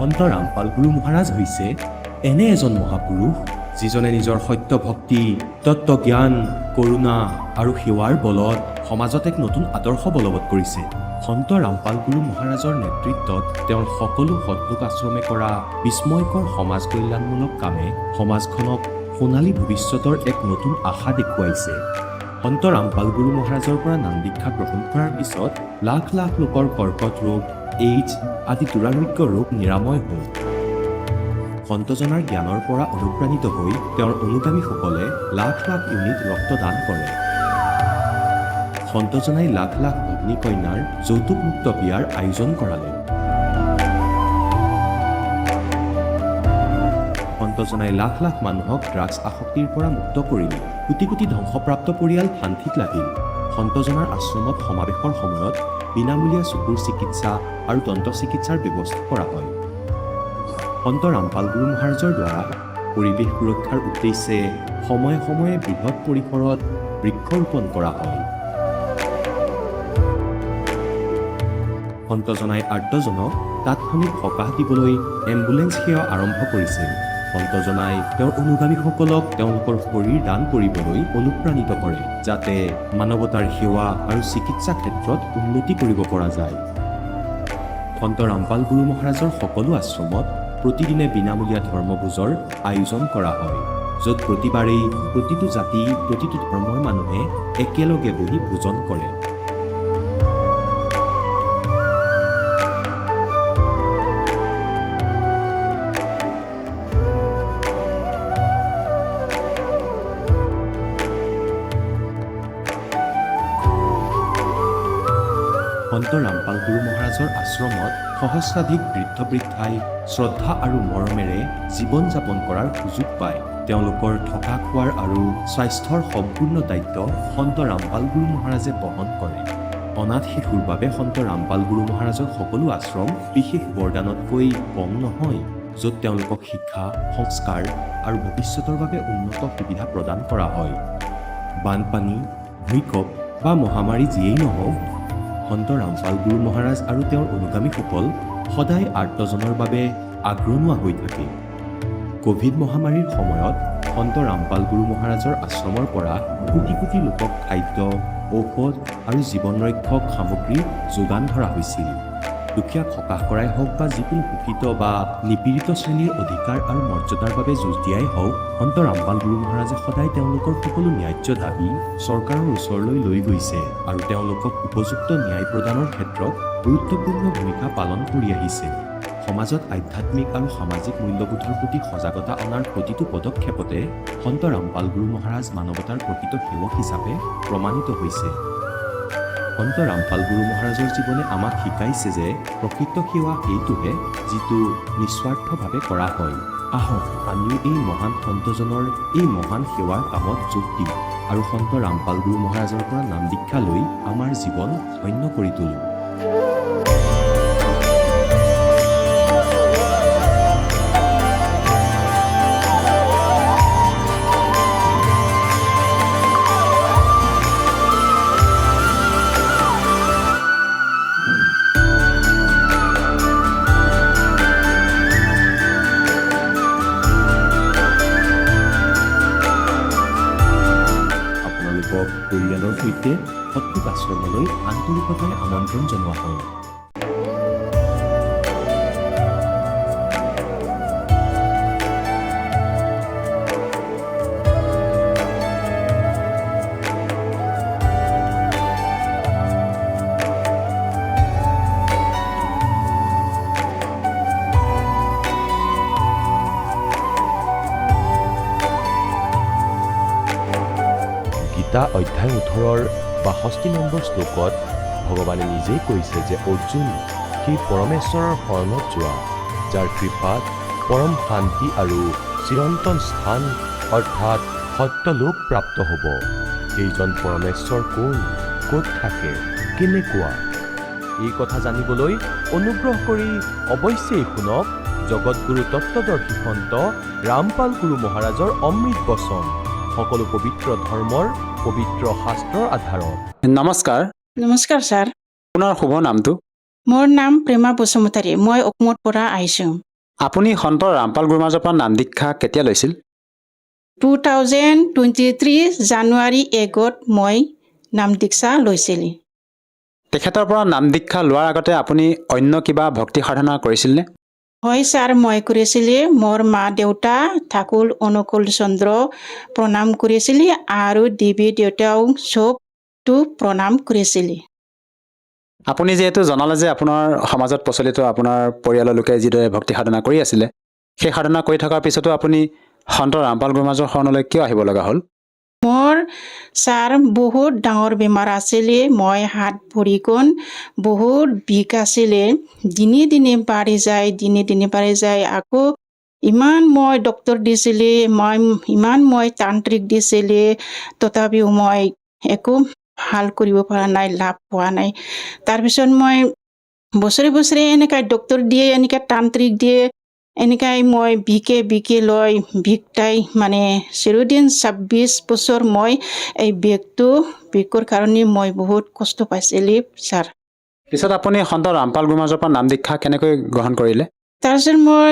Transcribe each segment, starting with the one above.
সন্ত ৰামপাল গুৰু মহাৰাজ হৈছে এনে এজন মহাপুৰুষ যিজনে নিজৰ সত্য ভক্তি, তত্ত্বজ্ঞান, কৰোণা আৰু সেৱাৰ বলত সমাজত এক নতুন আদৰ্শ বলবৎ কৰিছে। সন্ত ৰামপাল গুৰু মহাৰাজৰ নেতৃত্বত তেওঁৰ সকলো সৎলোক আশ্ৰমে কৰা বিস্ময়কৰ সমাজ কল্যাণমূলক কামে সমাজখনক সোণালী ভৱিষ্যতৰ এক নতুন আশা দেখুৱাইছে। সন্ত ৰামপাল গুৰু মহাৰাজৰ পৰা নাম দীক্ষা গ্ৰহণ কৰাৰ পিছত লাখ লাখ লোকৰ কৰ্কট ৰোগ, এইডছ আদি দুৰাৰোগ্য ৰোগ নিৰাময় হ'ল। সন্তজনাৰ জ্ঞানৰ পৰা অনুপ্ৰাণিত হৈ তেওঁৰ অনুগামীসকলে লাখ লাখ ইউনিট ৰক্তদান কৰে। সন্তজনাই লাখ লাখ ভগ্নী কন্যাৰ যৌতুকমুক্ত বিয়াৰ আয়োজন কৰালে। সন্তজনাই লাখ লাখ মানুহক ড্ৰাগছ আসক্তিৰ পৰা মুক্ত কৰিলে। কোটি কোটি ধ্বংসপ্ৰাপ্ত পৰিয়াল শান্তিত লাগিল। সন্তজনাৰ আশ্ৰমত সমাৱেশৰ সময়ত বিনামূলীয়া চকুৰ চিকিৎসা আৰু দন্ত চিকিৎসাৰ ব্যৱস্থা কৰা হয়। সন্ত ৰামপাল গুৰু মহাৰাজৰ দ্বাৰা পৰিৱেশ সুৰক্ষাৰ উদ্দেশ্যে সময়ে সময়ে বৃহৎ পৰিসৰত বৃক্ষৰোপণ কৰা হয়। সন্তজনাই আৰ্তজনক তাৎক্ষণিক সকাহ দিবলৈ এম্বুলেন্স সেৱা আৰম্ভ কৰিছিল। সন্তজনাই তেওঁৰ অনুগামীসকলক তেওঁলোকৰ শৰীৰ দান কৰিবলৈ অনুপ্ৰাণিত কৰে, যাতে মানৱতাৰ সেৱা আৰু চিকিৎসা ক্ষেত্ৰত উন্নতি কৰিব পৰা যায়। সন্ত ৰামপাল গুৰু মহাৰাজৰ সকলো আশ্ৰমত প্ৰতিদিনে বিনামূলীয়া ধৰ্মভোজৰ আয়োজন কৰা হয়, য'ত প্ৰতিবাৰেই প্ৰতিটো জাতি, প্ৰতিটো ধৰ্মৰ মানুহে একেলগে বহি ভোজন কৰে। সন্ত ৰামপাল গুৰু মহাৰাজৰ আশ্ৰমত সহস্ৰাধিক বৃদ্ধ বৃদ্ধাই শ্ৰদ্ধা আৰু মৰমেৰে জীৱন যাপন কৰাৰ সুযোগ পায়। তেওঁলোকৰ থকা খোৱাৰ আৰু স্বাস্থ্যৰ সম্পূৰ্ণ দায়িত্ব সন্ত ৰামপাল গুৰু মহাৰাজে বহন কৰে। অনাথ শিশুৰ বাবে সন্ত ৰামপাল গুৰু মহাৰাজৰ সকলো আশ্ৰম বিশেষ বৰদানতকৈ কম নহয়, য'ত তেওঁলোকক শিক্ষা, সংস্কাৰ আৰু ভৱিষ্যতৰ বাবে উন্নত সুবিধা প্ৰদান কৰা হয়। বানপানী, ভূমিকম্প বা মহামাৰী যিয়েই নহওক, সন্ত ৰামপাল গুৰু মহাৰাজ আৰু তেওঁৰ অনুগামীসকল সদায় আৰ্তজনৰ বাবে আগৰণুৱা হৈ থাকে। ক'ভিড মহামাৰীৰ সময়ত সন্ত ৰামপাল গুৰু মহাৰাজৰ আশ্ৰমৰ পৰা কোটি কোটি লোকক খাদ্য, ঔষধ আৰু জীৱন ৰক্ষক সামগ্ৰী যোগান ধৰা হৈছিল। দুখীয়াক সকাহ কৰাই হওক বা যিকোনো শোষিত বা নিপীড়িত শ্ৰেণীৰ অধিকাৰ আৰু মৰ্যাদাৰ বাবে যুঁজ দিয়াই হওক, সন্ত ৰামপাল গুৰু মহাৰাজে সদায় তেওঁলোকৰ সকলো ন্যায্য দাবী চৰকাৰৰ ওচৰলৈ লৈ গৈছে আৰু তেওঁলোকক উপযুক্ত ন্যায় প্ৰদানৰ ক্ষেত্ৰত গুৰুত্বপূৰ্ণ ভূমিকা পালন কৰি আহিছে। সমাজত আধ্যাত্মিক আৰু সামাজিক মূল্যবোধৰ প্ৰতি সজাগতা অনাৰ প্ৰতিটো পদক্ষেপতে সন্ত ৰামপাল গুৰু মহাৰাজ মানৱতাৰ প্ৰকৃত সেৱক হিচাপে প্ৰমাণিত হৈছে। সন্ত ৰামপাল গুৰু মহাৰাজৰ জীৱনে আমাক শিকাইছে যে প্ৰকৃত সেৱা সেইটোহে যিটো নিস্বাৰ্থভাৱে কৰা হয়। আহক আমিও এই মহান সন্তজনৰ এই মহান সেৱাৰ কামত যোগ দিম আৰু সন্ত ৰামপাল গুৰু মহাৰাজৰ পৰা নাম দীক্ষা লৈ আমাৰ জীৱন ধন্য কৰি তোলোঁ। পৰিয়ালৰ সৈতে সৎলোক আশ্ৰমলৈ আন্তৰিকতাৰে আমন্ত্ৰণ জনোৱা হয়। গীতা অধ্যায় 18 62 নম্বৰ শ্লোকত ভগৱানে নিজেই কৈছে যে অৰ্জুন সেই পৰমেশ্বৰৰ শৰণত যোৱা, যাৰ কৃপাত পৰম শান্তি আৰু চিৰন্তন স্থান অৰ্থাৎ সত্যলোক প্ৰাপ্ত হ'ব। এইজন পৰমেশ্বৰ কোন, ক'ত থাকে, কেনেকুৱা? এই কথা জানিবলৈ অনুগ্ৰহ কৰি অৱশ্যেই শুনক জগতগুৰু তত্ত্বদৰ্শী সন্ত ৰামপাল গুৰু মহাৰাজৰ অমৃত বচন, সকলো পবিত্ৰ ধৰ্মৰ পবিত্ৰ শাস্ত্ৰৰ আধাৰত। নমস্কাৰ। নমস্কাৰ ছাৰ। আপোনাৰ শুভ নামটো? মোৰ নাম প্ৰেমা বসুমতাৰী। মই অসমত পৰা আহিছোঁ। আপুনি সন্ত ৰামপাল গুৰুমাজৰ পৰা নাম দীক্ষা কেতিয়া লৈছিল? 2023 জানুৱাৰী 1ত মই নাম দীক্ষা লৈছিলোঁ। তেখেতৰ পৰা নাম দীক্ষা লোৱাৰ আগতে আপুনি অন্য কিবা ভক্তি সাধনা কৰিছিলনে? হয় ছাৰ, মই কৰিছিলোঁ। মোৰ মা দেউতা ঠাকুৰ অনুকূল চন্দ্ৰ প্ৰণাম কৰিছিলোঁ আৰু দেৱী দেউতাও চবটো প্ৰণাম কৰিছিলোঁ। আপুনি যিহেতু জনালে যে আপোনাৰ সমাজত প্ৰচলিত আপোনাৰ পৰিয়ালৰ লোকে যিদৰে ভক্তি সাধনা কৰি আছিলে, সেই সাধনা কৰি থকাৰ পিছতো আপুনি সন্ত ৰামপাল গুৰুমাজৰ শৰণলৈ কিয় আহিব লগা হ'ল? মোৰ ছাৰ বহুত ডাঙৰ বেমাৰ আছিলে। মই হাত ভৰিখন বহুত বিষ আছিলে। দিনে দিনে বাঢ়ি যায়। আকৌ ইমান মই ডক্তৰ দিছিলে, ইমান মই তান্ত্ৰিক দিছিলে, তথাপিও মই একো ভাল কৰিব পৰা নাই, লাভ পোৱা নাই। তাৰপিছত মই বছৰে এনেকৈ ডক্তৰ দিয়ে, এনেকৈ তান্ত্ৰিক দিয়ে, এনেকৈ মই বিকে লৈ বিষটাই মানে চিৰদিন 26 বছৰ মই এই বিষৰ কাৰণে মই বহুত কষ্ট পাইছিলোঁ ছাৰ। পিছত আপুনি সন্ত ৰামপাল গুৰুমাজৰ পৰা নাম দীক্ষা কেনেকৈ গ্ৰহণ কৰিলে? তাৰপিছত মই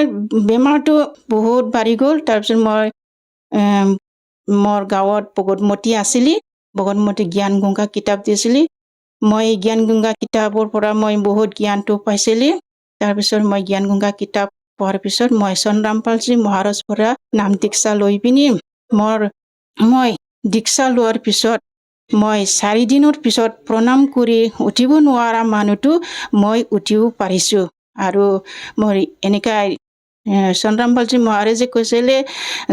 বেমাৰটো বহুত বাঢ়ি গ'ল। তাৰপিছত মই মোৰ গাঁৱত ভগতমতী আছিলে, ভগতমতী জ্ঞান গংগা কিতাপ দিছিলে। মই জ্ঞান গংগা কিতাপৰ পৰা মই বহুত জ্ঞানটো পাইছিলোঁ। তাৰপিছত মই জ্ঞান গংগা কিতাপ পঢ়াৰ পিছত মই চন্দ্ৰ ৰামপালজী মহাৰাজ পৰা নাম দীক্ষা লৈ পিনি মই দীক্ষা লোৱাৰ পিছত মই 4 দিনৰ পিছত প্ৰণাম কৰি উঠিব নোৱাৰা মানুহটো মই উঠিব পাৰিছোঁ। আৰু মই এনেকৈ চন্দ্ৰ ৰামপালজী মহাৰাজে কৈছিলে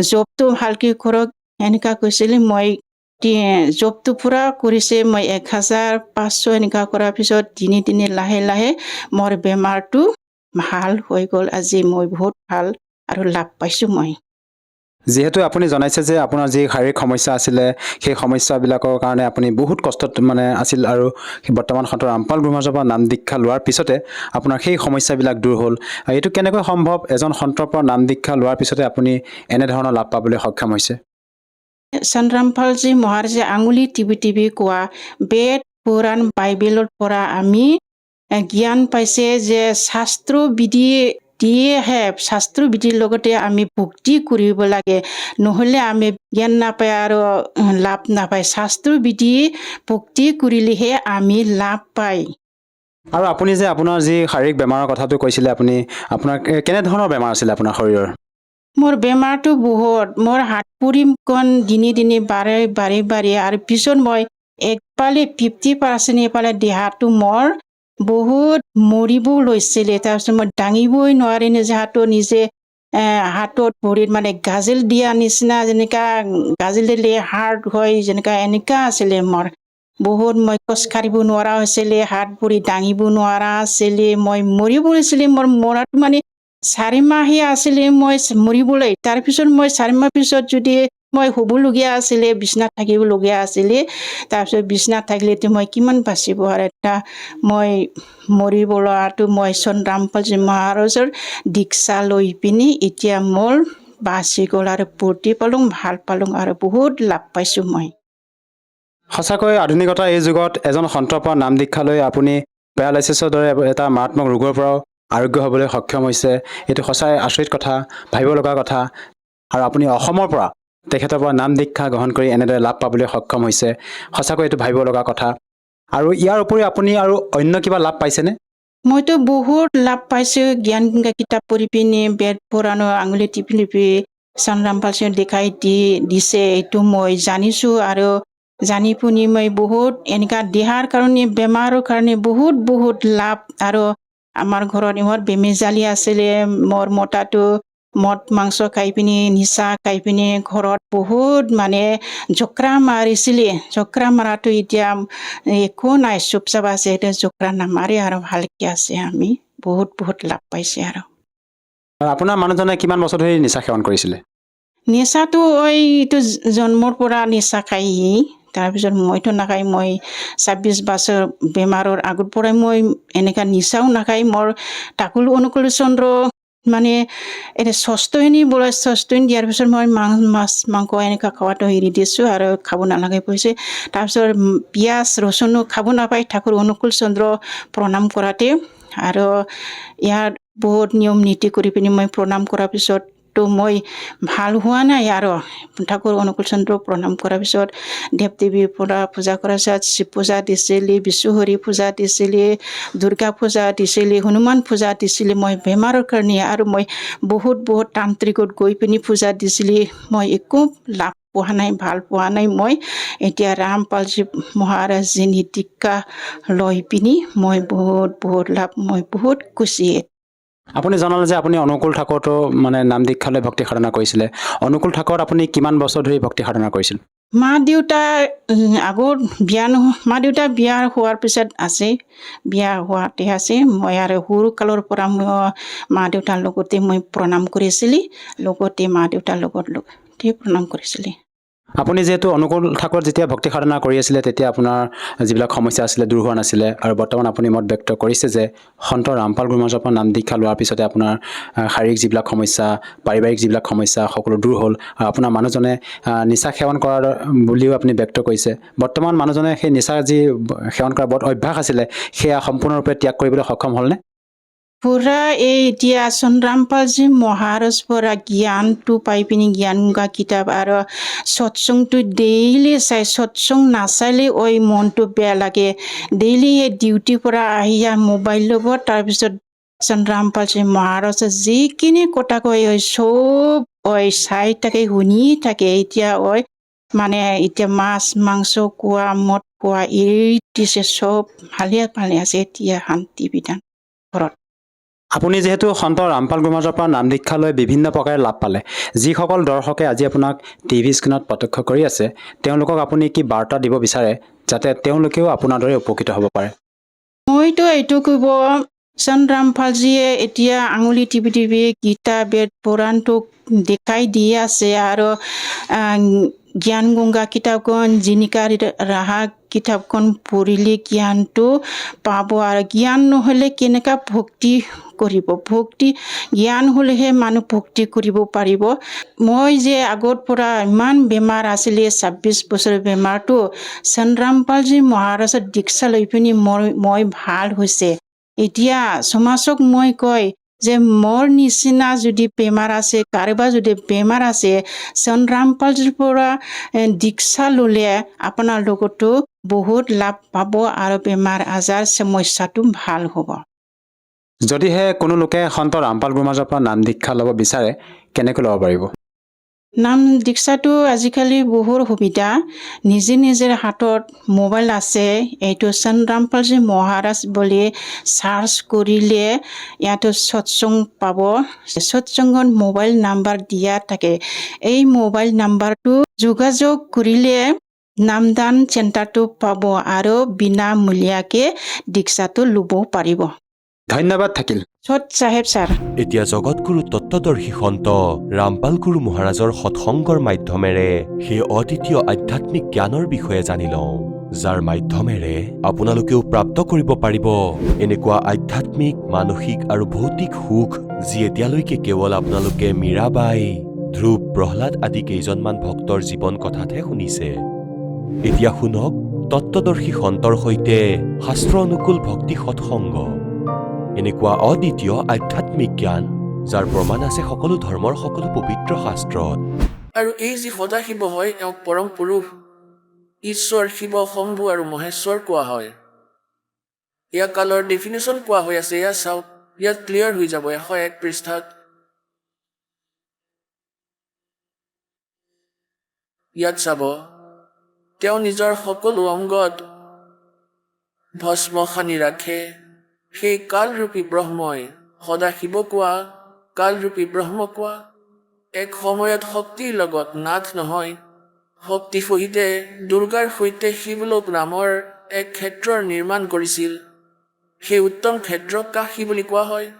জবটো ভালকৈ কৰক, এনেকুৱা কৈছিলে। মই জবটো পুৰা কৰিছে। মই 1500 এনেকুৱা কৰাৰ পিছত দিনে লাহে মোৰ বেমাৰটো ভাল হৈ গ'ল। আজি মই বহুত ভাল আৰু লাভ পাইছোঁ মই। যিহেতু আপুনি জনাইছে যে আপোনাৰ যি শাৰীৰিক সমস্যা আছিলে, সেই সমস্যাবিলাকৰ কাৰণে আপুনি বহুত কষ্টত আছিল আৰু বৰ্তমান সন্ত ৰামপাল গুৰুমাজৰ পৰা নাম দীক্ষা লোৱাৰ পিছতে আপোনাৰ সেই সমস্যাবিলাক দূৰ হ'ল। এইটো কেনেকৈ সম্ভৱ? এজন সন্তৰ পৰা নাম দীক্ষা লোৱাৰ পিছতে আপুনি এনেধৰণৰ লাভ পাবলৈ সক্ষম হৈছে? চন্দ্ৰ ৰামপালজী মহাৰাজে আঙুলি টিপি কোৱা বেদ পুৰাণ বাইবেলৰ পৰা আমি জ্ঞান পাইছে যে শাস্ত্ৰ বিধি দিয়েহে, শাস্ত্ৰ বিধিৰ লগতে আমি ভক্তি কৰিব লাগে, নহ'লে আমি জ্ঞান নাপায় আৰু লাভ নাপায়। শাস্ত্ৰ বিধি ভক্তি কৰিলেহে আমি লাভ পায়। আৰু আপুনি যে আপোনাৰ যি শাৰীৰিক বেমাৰৰ কথাটো কৈছিলে, আপোনাৰ কেনেধৰণৰ বেমাৰ আছিলে আপোনাৰ শৰীৰৰ? মোৰ বেমাৰটো বহুত, মোৰ হাত ভৰিখন দিনে বাঢ়ি আৰু পিছত মই একফালে 50% এইফালে দেহাটো মোৰ বহুত মৰিব লৈছিলে। তাৰপিছত মই দাঙিবই নোৱাৰি, নিজে হাতত ভৰিত মানে গাজল দিয়া নিচিনা, যেনেকা গাজল দিলে হাৰ্ড হয় যেনেকা, এনেকা আছিলে মোৰ বহুত। মই খোজ কাঢ়িব নোৱাৰা হৈছিলে, হাত ভৰি দাঙিব নোৱাৰা আছিলে, মই মৰিব লৈছিলে। মোৰ মৰাটো মানে 4 মাহে আছিলে মই মৰিবলৈ। তাৰপিছত মই 4 মাহ পিছত যদি মই শুবলগীয়া আছিলে, বিচনাত থাকিবলগীয়া আছিলে। তাৰপিছত বিচনাত থাকিলেতো মই কিমান বাচিব আৰু এটা মই মৰিব লোৱাটো মই চন্দ্ৰ ৰামপালজী মহাৰাজৰ দীক্ষা লৈ পিনি এতিয়া মোৰ বাচি গ'ল আৰু ফূৰ্তি পালোঁ, ভাল পালোঁ আৰু বহুত লাভ পাইছোঁ মই। সঁচাকৈ আধুনিকতাৰ এই যুগত এজন সন্তৰ পৰা নাম দীক্ষা লৈ আপুনি পেৰালাইচিছৰ দৰে এটা মাৰাত্মক ৰোগৰ পৰাও আৰোগ্য হ'বলৈ সক্ষম হৈছে। এইটো সঁচাই আচৰিত কথা, ভাবিব লগা কথা। আৰু আপুনি অসমৰ পৰা তেখেতৰ পৰা নাম দীক্ষা গ্ৰহণ কৰি এনেদৰে লাভ পাবলৈ সক্ষম হৈছে, সঁচাকৈ এইটো ভাবিব লগা কথা। আৰু ইয়াৰ উপৰি আপুনি আৰু অন্য কিবা লাভ পাইছেনে? মইতো বহুত লাভ পাইছোঁ। জ্ঞান গংগা কিতাপ পঢ়ি পিনি, বেদ পুৰাণৰ আঙুলি টিপি চন্দ্ৰ ৰামপালজীয়ে দেখাই দিছে, এইটো মই জানিছোঁ। আৰু জানি শুনি মই বহুত এনেকা দেহাৰ কাৰণে, বেমাৰৰ কাৰণে বহুত লাভ। আৰু আমাৰ ঘৰত ইমান বেমেজালি আছিলে। মোৰ মতাটো মদ মাংস খাই পিনি, নিচা খাই পিনি ঘৰত বহুত মানে জকৰা মাৰিছিলে। জকৰা মাৰাটো এতিয়া একো নাই, চুপচাপ আছে। এতিয়া জকৰা নামাৰে আৰু ভালকৈ আছে। আমি বহুত লাভ পাইছে। আৰু আপোনাৰ মানুহজনে কিমান বছৰ ধৰি নিচা সেৱন কৰিছিলে? নিচাটো এইটো জন্মৰ পৰা নিচা খায়হি। তাৰপিছত মইতো নাখায়। মই 26 বছৰ বেমাৰৰ আগৰ পৰাই মই এনেকা নিচাও নাখায়। মোৰ ঠাকুৰ অনুকূল চন্দ্ৰ মানে এতিয়া ষষ্ঠহিনী দিয়াৰ পিছত মই মাছ মাংস এনেকুৱা খোৱাটো এৰি দিছোঁ আৰু খাব নালাগে কৈছে। তাৰপিছত পিঁয়াজ ৰচুনো খাব নাপায় ঠাকুৰ অনুকূল চন্দ্ৰ প্ৰণাম কৰাতে। আৰু ইয়াত বহুত নিয়ম নীতি কৰি পিনি মই প্ৰণাম কৰাৰ পিছত তো মই ভাল হোৱা নাই আৰু ঠাকুৰ অনুকূল চন্দ্ৰ প্ৰণাম কৰাৰ পিছত দেৱ দেৱীৰ পৰা পূজা কৰাৰ পিছত শিৱ পূজা দিছিলি বিশ্বহৰি পূজা দিছিলি দুৰ্গা পূজা দিছিলি হনুমান পূজা দিছিলি মই বেমাৰৰ কাৰণে আৰু মই বহুত তান্ত্ৰিকত গৈ পিনি পূজা দিছিলি মই একো লাভ পোৱা নাই ভাল পোৱা নাই মই এতিয়া ৰামপালজী মহাৰাজী নীতিকা লৈ পিনি মই বহুত লাভ মই বহুত খুচি আপুনি জনালে যে আপুনি অনুকূল ঠাকুৰতো মানে নাম দীক্ষালৈ ভক্তি সাধনা কৰিছিলে অনুকূল ঠাকুৰত আপুনি কিমান বছৰ ধৰি ভক্তি সাধনা কৰিছিল মা দেউতা আগত মা দেউতা বিয়া হোৱাৰ পিছত আছে বিয়া হোৱাতে আছে মই আৰু সৰু কালৰ পৰা মই মা দেউতাৰ লগতে মই প্ৰণাম কৰিছিলি লগতে মা দেউতাৰ লগতে প্ৰণাম কৰিছিলি আপুনি যিহেতু অনুকূল ঠাকুৰত যেতিয়া ভক্তি সাধনা কৰি আছিলে তেতিয়া আপোনাৰ যিবিলাক সমস্যা আছিলে দূৰ হোৱা নাছিলে আৰু বৰ্তমান আপুনি মত ব্যক্ত কৰিছে যে সন্ত ৰামপাল গুৰুমহাৰাজৰ পৰা নাম দীক্ষা লোৱাৰ পিছতে আপোনাৰ শাৰীৰিক যিবিলাক সমস্যা পাৰিবাৰিক যিবিলাক সমস্যা সকলো দূৰ হ'ল আৰু আপোনাৰ মানুহজনে নিচা সেৱন কৰাৰ বুলিও আপুনি ব্যক্ত কৰিছে বৰ্তমান মানুহজনে সেই নিচা যি সেৱন কৰাৰ বৰ অভ্যাস আছিলে সেয়া সম্পূৰ্ণৰূপে ত্যাগ কৰিবলৈ সক্ষম হ'লনে পুৰা এই এতিয়া ৰামপালজী মহাৰাজ পৰা জ্ঞানটো পাই পিনি জ্ঞান গা কিতাপ আৰু সৎসংটো ডেইলি চাই সৎসং নাচালে মনটো বেয়া লাগে ডেইলি এই ডিউটিৰ পৰা আহি মোবাইল ল'ব তাৰপিছত ৰামপালজী মহাৰাজে যিখিনি কথা কয় চব চাই থাকে শুনি থাকে এতিয়া মানে এতিয়া মাছ মাংস খোৱা মদ খোৱা এই দিছে চব ভালে আছে এতিয়া শান্তি বিধান ঘৰত আপুনি যিহেতু সন্ত ৰামপাল গুৰুমহাৰাজৰ পৰা নাম দীক্ষা লৈ বিভিন্ন প্ৰকাৰে লাভ পালে যিসকল দৰ্শকে আজি আপোনাক টিভি স্ক্ৰীণত প্ৰত্যক্ষ কৰি আছে তেওঁলোকক আপুনি কি বাৰ্তা দিব বিচাৰে যাতে তেওঁলোকেও আপোনাৰ দৰে উপকৃত হ'ব পাৰে মইতো এইটো ক'ব ৰামপালজীয়ে এতিয়া আঙুলি টিপি গীতা বেদ পুৰাণটোক দেখাই দি আছে আৰু জ্ঞান গংগা কিতাপখন জিনিকাৰ ৰাহা কিতাপখন পঢ়িলে জ্ঞানটো পাব আৰু জ্ঞান নহ'লে কেনেকা ভক্তি কৰিব ভক্তি জ্ঞান হ'লেহে মানুহ ভক্তি কৰিব পাৰিব মই যে আগৰ পৰা ইমান বেমাৰ আছিলে 26 বছৰৰ বেমাৰটো ৰামপালজী মহাৰাজৰ দীক্ষা লৈ পিনি মই ভাল হৈছে এতিয়া সমাজক মই কয় যে মোৰ নিচিনা যদি বেমাৰ আছে কাৰোবাৰ যদি বেমাৰ আছে ৰামপালজীৰ পৰা দীক্ষা ল'লে আপোনাৰ লগতো বহুত লাভ পাব আৰু বেমাৰ আজাৰ সমস্যাটো ভাল হ'ব যদিহে কোনো লোকে সন্ত ৰামপাল গুৰুমহাৰাজৰ পৰা নাম দীক্ষা ল'ব বিচাৰে কেনেকৈ ল'ব পাৰিব নাম দীক্ষাটো আজিকালি বহুত সুবিধা নিজে হাতত মোবাইল আছে এইটো ৰামপালজী মহাৰাজ বুলি চাৰ্চ কৰিলে ইয়াতো সৎসং পাব সৎসংগত মোবাইল নাম্বাৰ দিয়া থাকে এই মোবাইল নাম্বাৰটো যোগাযোগ কৰিলে নামদান চেণ্টাৰটো পাব আৰু বিনামূলীয়াকে দীক্ষাটো ল'ব পাৰিব ধন্যবাদ থাকিল সৎ চাহেব ছাৰ এতিয়া জগতগুৰু তত্ত্বদৰ্শী সন্ত ৰামপাল গুৰু মহাৰাজৰ সৎসংগৰ মাধ্যমেৰে সেই অদ্বিতীয় আধ্যাত্মিক জ্ঞানৰ বিষয়ে জানি লওঁ যাৰ মাধ্যমেৰে আপোনালোকেও প্ৰাপ্ত কৰিব পাৰিব এনেকুৱা আধ্যাত্মিক মানসিক আৰু ভৌতিক সুখ যি এতিয়ালৈকে কেৱল আপোনালোকে মীৰাবাই ধ্ৰুৱ প্ৰহ্লাদ আদি কেইজনমান ভক্তৰ জীৱন কথাতহে শুনিছে এতিয়া শুনক তত্ত্বদৰ্শী সন্তৰ সৈতে শাস্ত্ৰ অনুকূল ভক্তি সৎসংগ এনেকুৱা অদ্বিতীয় আধ্যাত্মিক জ্ঞান যাৰ প্ৰমাণ আছে সকলো ধৰ্মৰ সকলো পবিত্ৰ শাস্ত্ৰত আৰু এই যি সদাশিৱ হয় তেওঁক পৰম পুৰুষ ঈশ্বৰ শিৱ শম্ভু আৰু মহেশ্বৰ কোৱা হয় ইয়াক কালৰ ডেফিনেশ্যন কোৱা হৈ আছে এয়া চাওক ইয়াত ক্লিয়াৰ হৈ যাব 101 পৃষ্ঠাত ইয়াত চাব তেওঁ নিজৰ সকলো অংগত ভস্ম সানি ৰাখে সেই কালৰূপী ব্ৰহ্মই সদাশিৱ কোৱা কালৰূপী ব্ৰহ্ম কোৱা এক সময়ত শক্তিৰ লগত নাথ নহয় শক্তি সহিতে দুৰ্গাৰ সৈতে শিৱলোক নামৰ এক ক্ষেত্ৰৰ নিৰ্মাণ কৰিছিল সেই উত্তম ক্ষেত্ৰক কাশী বুলি কোৱা হয়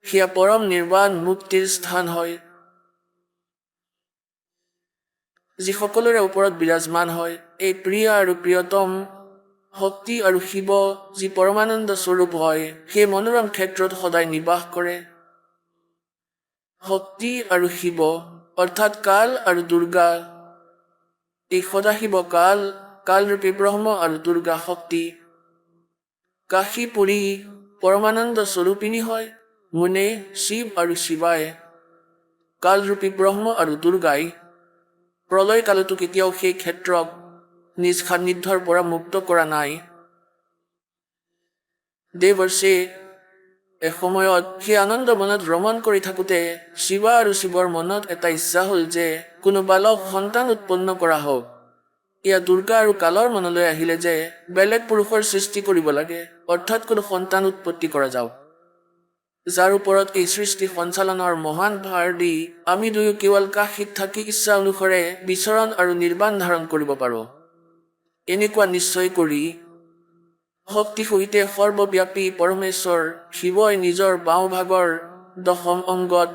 সেয়া পৰম নিৰ্বাণ মুক্তিৰ স্থান হয় যি সকলোৰে ওপৰত বিৰাজমান হয় এই প্ৰিয় আৰু প্ৰিয়তম শক্তি আৰু শিৱ যি পৰমানন্দ স্বৰূপ হয় সেই মনোৰম ক্ষেত্ৰত সদায় নিবাস কৰে শক্তি আৰু শিৱ অৰ্থাৎ কাল আৰু দুৰ্গা এই সদাশিৱ কালৰূপী ব্ৰহ্ম আৰু দুৰ্গা শক্তি কাশীপুৰী পৰমানন্দ স্বৰূপিনী হয় মুনে শিৱ আৰু শিৱাই কালৰূপী ব্ৰহ্ম আৰু দুৰ্গাই প্ৰলয় কালতো কেতিয়াও সেই ক্ষেত্ৰক নিজ সান্নিধ্যৰ পৰা মুক্ত কৰা নাই। দেৱৰ্ষি এসময়ত সেই আনন্দ মনত ভ্ৰমণ কৰি থাকোঁতে শিৱা আৰু শিৱৰ মনত এটা ইচ্ছা হ'ল যে কোনো বালক সন্তান উৎপন্ন কৰা হওক। এয়া দুৰ্গা আৰু কালৰ মনলৈ আহিলে যে বেলেগ পুৰুষৰ সৃষ্টি কৰিব লাগে, অৰ্থাৎ কোনো সন্তান উৎপত্তি কৰা যাওক, যাৰ ওপৰত এই সৃষ্টি সঞ্চালনৰ মহান ভাৰ দি আমি দুয়ো কেৱল কাশীত থাকি ইচ্ছা অনুসৰে বিচৰণ আৰু নিৰ্বাণ ধাৰণ কৰিব পাৰোঁ। এনেকুৱা নিশ্চয় কৰি শক্তি সহিতে সৰ্বব্যাপী পৰমেশ্বৰ শিৱই নিজৰ বাওঁভাগৰ দশম অংগত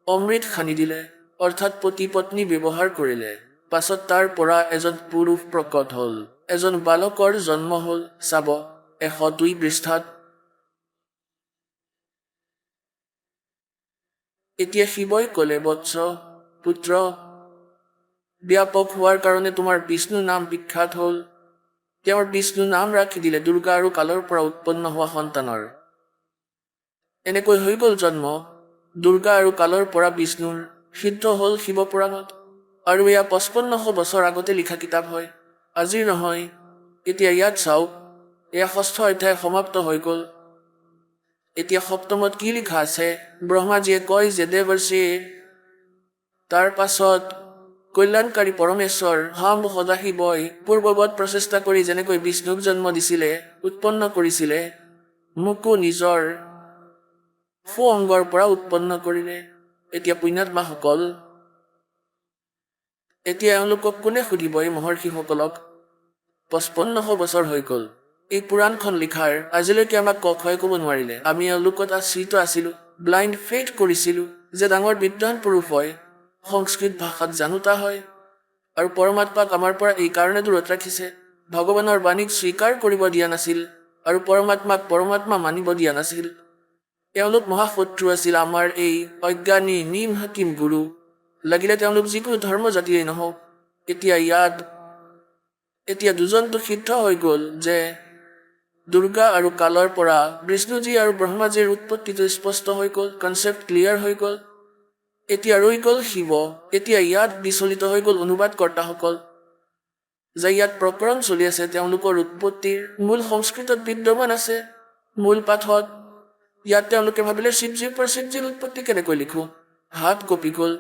অমৃত সানি দিলে, অৰ্থাৎ পতি পত্নী ব্যৱহাৰ কৰিলে। পাছত তাৰ পৰা এজন পুৰুষ প্ৰকট হ'ল, এজন বালকৰ জন্ম হ'ল। চাব 102 পৃষ্ঠাত। এতিয়া শিৱই ক'লে, বৎস পুত্ৰ, ব্যাপক হোৱাৰ কাৰণে তোমাৰ বিষ্ণু নাম বিখ্যাত হ'ল। তেওঁৰ বিষ্ণু নাম ৰাখি দিলে দুৰ্গা আৰু কালৰ পৰা উৎপন্ন হোৱা সন্তানৰ। এনেকৈ হৈ গ'ল জন্ম দুৰ্গা আৰু কালৰ পৰা বিষ্ণুৰ। সিদ্ধ হ'ল শিৱপুৰাণত। আৰু এয়া 5500 বছৰ আগতে লিখা কিতাপ হয়, আজিৰ নহয়। এতিয়া ইয়াত চাওক, এয়া 6ষ্ঠ অধ্যায় সমাপ্ত হৈ গ'ল। এতিয়া 7মত কি লিখা আছে? ব্ৰহ্মাজীয়ে কয় যে দেৱৰ্ষি, তাৰ পাছত কল্যাণকাৰী পৰমেশ্বৰ হাম সদাশিৱই পূৰ্বৱৎ প্ৰচেষ্টা কৰি যেনেকৈ বিষ্ণুক জন্ম দিছিলে, উৎপন্ন কৰিছিলে, মোকো নিজৰ সু অংগৰ পৰা উৎপন্ন কৰিলে। এতিয়া পুণ্যাত্মাসকল, এতিয়া এওঁলোকক কোনে সুধিব? এই মহৰ্ষিসকলক 5500 বছৰ হৈ গ'ল এই পুৰাণখন লিখাৰ, আজিলৈকে আমাক কখয় ক'ব নোৱাৰিলে। আমি এওঁলোকত আশ্ৰিত আছিলোঁ, ব্লাইণ্ড ফেইথ কৰিছিলোঁ যে ডাঙৰ বিদ্বান পুৰুষ হয়, সংস্কৃত ভাষাত জানোতা হয়, আৰু পৰমাত্মাক আমাৰ পৰা এই কাৰণে দূৰত ৰাখিছে। ভগৱানৰ বাণীক স্বীকাৰ কৰিব দিয়া নাছিল আৰু পৰমাত্মাক পৰমাত্মা মানিব দিয়া নাছিল। এওঁলোক মহাশত্ৰু আছিল আমাৰ এই অজ্ঞানী নিম হাকিম গুৰু, লাগিলে তেওঁলোক যিকোনো ধৰ্ম জাতিয়েই নহওক। এতিয়া দুজনটো সিদ্ধ হৈ গ'ল যে দুৰ্গা আৰু কালৰ পৰা বিষ্ণুজী আৰু ব্ৰহ্মাজীৰ উৎপত্তিটো স্পষ্ট হৈ গ'ল, কনচেপ্ট ক্লিয়াৰ হৈ গ'ল। এতিয়া ৰৈ গ'ল শিৱ। এতিয়া ইয়াত বিচলিত হৈ গ'ল অনুবাদকৰ্তাসকল, যে ইয়াত প্ৰকৰণ চলি আছে তেওঁলোকৰ উৎপত্তিৰ মূল সংস্কৃতত বিদ্যমান আছে, মূল পাঠত। ইয়াত তেওঁলোকে ভাবিলে শিৱজীৰ পৰা শিৱজীৰ উৎপত্তি কেনেকৈ লিখো, হাত কপি গ'ল।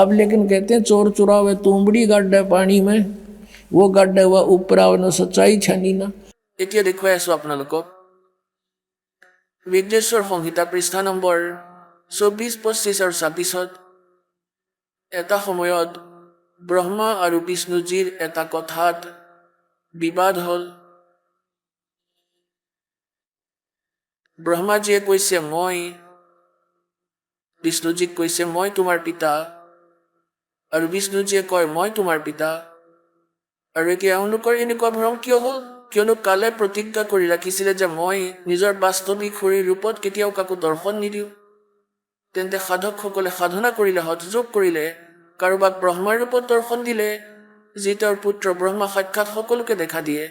अब लेकिन कहते हैं चोर चुरावे तुमड़ी गड्ढे पानी में, वो गड्ढे हुआ ऊपराव न सच्चाई छानी ना। এতিয়া দেখুৱাই আছো আপোনালোকক বিদ্যেশ্বৰ সংহিতা পৃষ্ঠা নম্বৰ 24, 25 আৰু 26। এটা সময়ত ব্ৰহ্মা আৰু বিষ্ণুজীৰ এটা কথাত বিবাদ হ'ল। ব্ৰহ্মাজীয়ে কৈছে মই, বিষ্ণুজীক কৈছে মই তোমাৰ পিতা, আৰু বিষ্ণুজীয়ে কয় মই তোমাৰ পিতা। আৰু এতিয়া এওঁলোকৰ এনেকুৱা ভ্ৰম কিয় হ'ল? কিয়নো কালে প্ৰতিজ্ঞা কৰি ৰাখিছিলে যে মই নিজৰ বাস্তৱিক শৰীৰ ৰূপত কেতিয়াও কাকো দৰ্শন নিদিওঁ। তেন্তে সাধকসকলে সাধনা কৰিলে, হঠযোগ কৰিলে, কাৰোবাক ব্ৰহ্মাৰ ৰূপত দৰ্শন দিলে, যি তেওঁৰ পুত্ৰ ব্ৰহ্মা সাক্ষাৎ সকলোকে দেখা দিয়ে,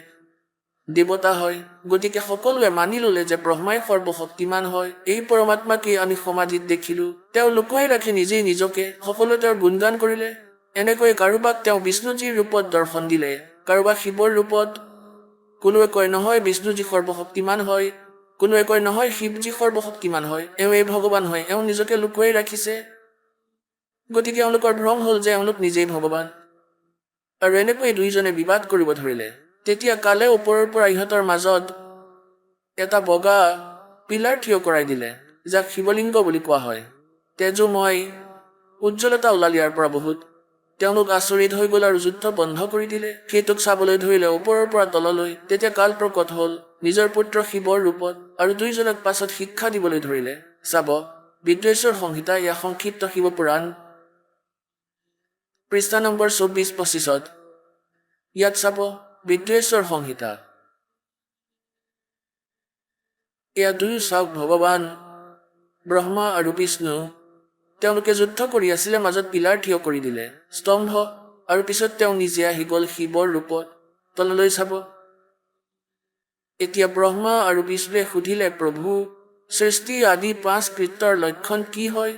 দেৱতা হয়। গতিকে সকলোৱে মানি ল'লে যে ব্ৰহ্মাই সৰ্বশক্তিমান হয়। এই পৰমাত্মাকে আমি সমাধিত দেখিলো, তেওঁ লুকুৱাই ৰাখি নিজেই নিজকে, সকলোৱে তেওঁৰ গুণগান কৰিলে। এনেকৈ কাৰোবাক তেওঁ বিষ্ণুজীৰ ৰূপত দৰ্শন দিলে, কাৰোবাক শিৱৰ ৰূপত। কোনোৱে কয় নহয় বিষ্ণুজী সৰ্বশক্তিমান হয়, কোনোৱে কয় নহয় শিৱজী সৰ্বশক্তিমান হয়, এওঁ এই ভগৱান হয়, এওঁ নিজকে লুকুৱাই ৰাখিছে। গতিকে এওঁলোকৰ ভ্ৰম হ'ল যে এওঁলোক নিজেই ভগৱান। আৰু এনেকৈ দুইজনে বিবাদ কৰিব ধৰিলে। তেতিয়া কালে ওপৰৰ পৰা ইহঁতৰ মাজত এটা বগা পিলাৰ থিয় কৰাই দিলে, যাক শিৱলিংগ বুলি কোৱা হয়। তেজোময় উজ্জ্বলতা ওলাল ইয়াৰ পৰা বহুত। তেওঁলোক আচৰিত হৈ গ'ল আৰু যুদ্ধ বন্ধ কৰি দিলে। সেইটোক চাবলৈ ধৰিলে ওপৰৰ পৰা তললৈ। তেতিয়া কাল প্ৰকট হ'ল নিজৰ পুত্ৰ শিৱৰ ৰূপত, আৰু দুইজনক পাছত শিক্ষা দিবলৈ ধৰিলে। চাব বিদ্যেশ্বৰ সংহিতা, এয়া সংক্ষিপ্ত শিৱপুৰাণ, পৃষ্ঠা নম্বৰ 24, 25। ইয়াত চাব বিদ্যেশ্বৰ সংহিতা। এয়া দুয়ো চাওক ভগৱান ব্ৰহ্মা আৰু বিষ্ণু, তেওঁলোকে যুদ্ধ কৰি আছিলে, মাজত পিলাৰ থিয় কৰি দিলে, স্তম্ভ, আৰু পিছত তেওঁ নিজে আহি গ'ল শিৱৰ ৰূপত। তললৈ চাব। এতিয়া ব্ৰহ্মা আৰু বিষ্ণুৱে সুধিলে, প্ৰভু সৃষ্টি আদি 5 কৃত্যৰ লক্ষণ কি হয়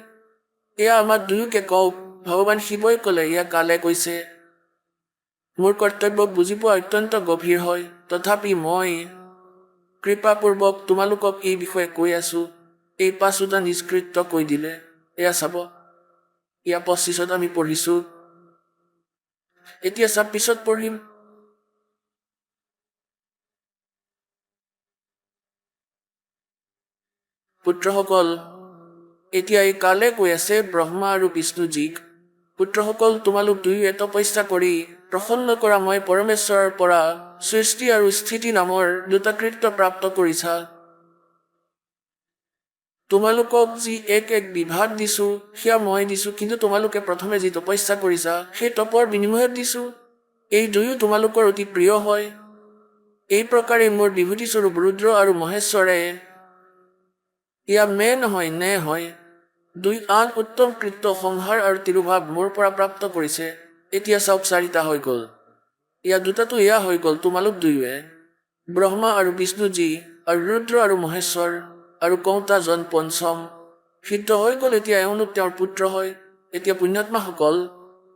এয়া আমাৰ দুয়োকে কওক। ভগৱান শিৱই ক'লে, ইয়া কালে কৈছে। মোৰ কৰ্তব্য বুজি পোৱা অত্যন্ত গভীৰ হয়, তথাপি মই কৃপাপূৰ্বক তোমালোকক এই বিষয়ে কৈ আছো। এই 5টা নিষ্কৃত্য কৈ দিলে। এয়া চাব, ইয়া 25ত আমি পঢ়িছো। এতিয়া 26ত পঢ়িম। পুত্ৰসকল, এতিয়া এই কালে কৈ আছে ব্ৰহ্মা আৰু বিষ্ণুজীক, পুত্ৰসকল, তোমালোক দুয়োৱে তপস্যা কৰি প্ৰসন্ন কৰা মই পৰমেশ্বৰৰ পৰা সৃষ্টি আৰু স্থিতি নামৰ 2টা কৃত্য প্ৰাপ্ত কৰিছা। তোমালোকক যি এক বিভাগ দিছো সেয়া মই দিছো, কিন্তু তোমালোকে প্ৰথমে যি তপস্যা কৰিছা সেই তপৰ বিনিময়ত দিছো। এই দুয়ো তোমালোকৰ অতি প্ৰিয় হয়। এই প্ৰকাৰে মোৰ বিভূতিস্বৰূপ ৰুদ্ৰ আৰু মহেশ্বৰে, ইয়া মে নহয় নে হয়, 2 আন উত্তম কৃত্য সংহাৰ আৰু তিৰুভাৱ মোৰ পৰা প্ৰাপ্ত কৰিছে। এতিয়া চাওক 4টা হৈ গ'ল। ইয়া 2টাতো এয়া হৈ গ'ল তোমালোক দুয়োৱে, ব্ৰহ্মা আৰু বিষ্ণুজী আৰু ৰুদ্ৰ আৰু মহেশ্বৰ, আৰু কওঁতা জন পঞ্চম সিদ্ধ হৈ গ'ল। এতিয়া এওঁলোক তেওঁৰ পুত্ৰ হয়। এতিয়া পুণ্যাত্মাসকল,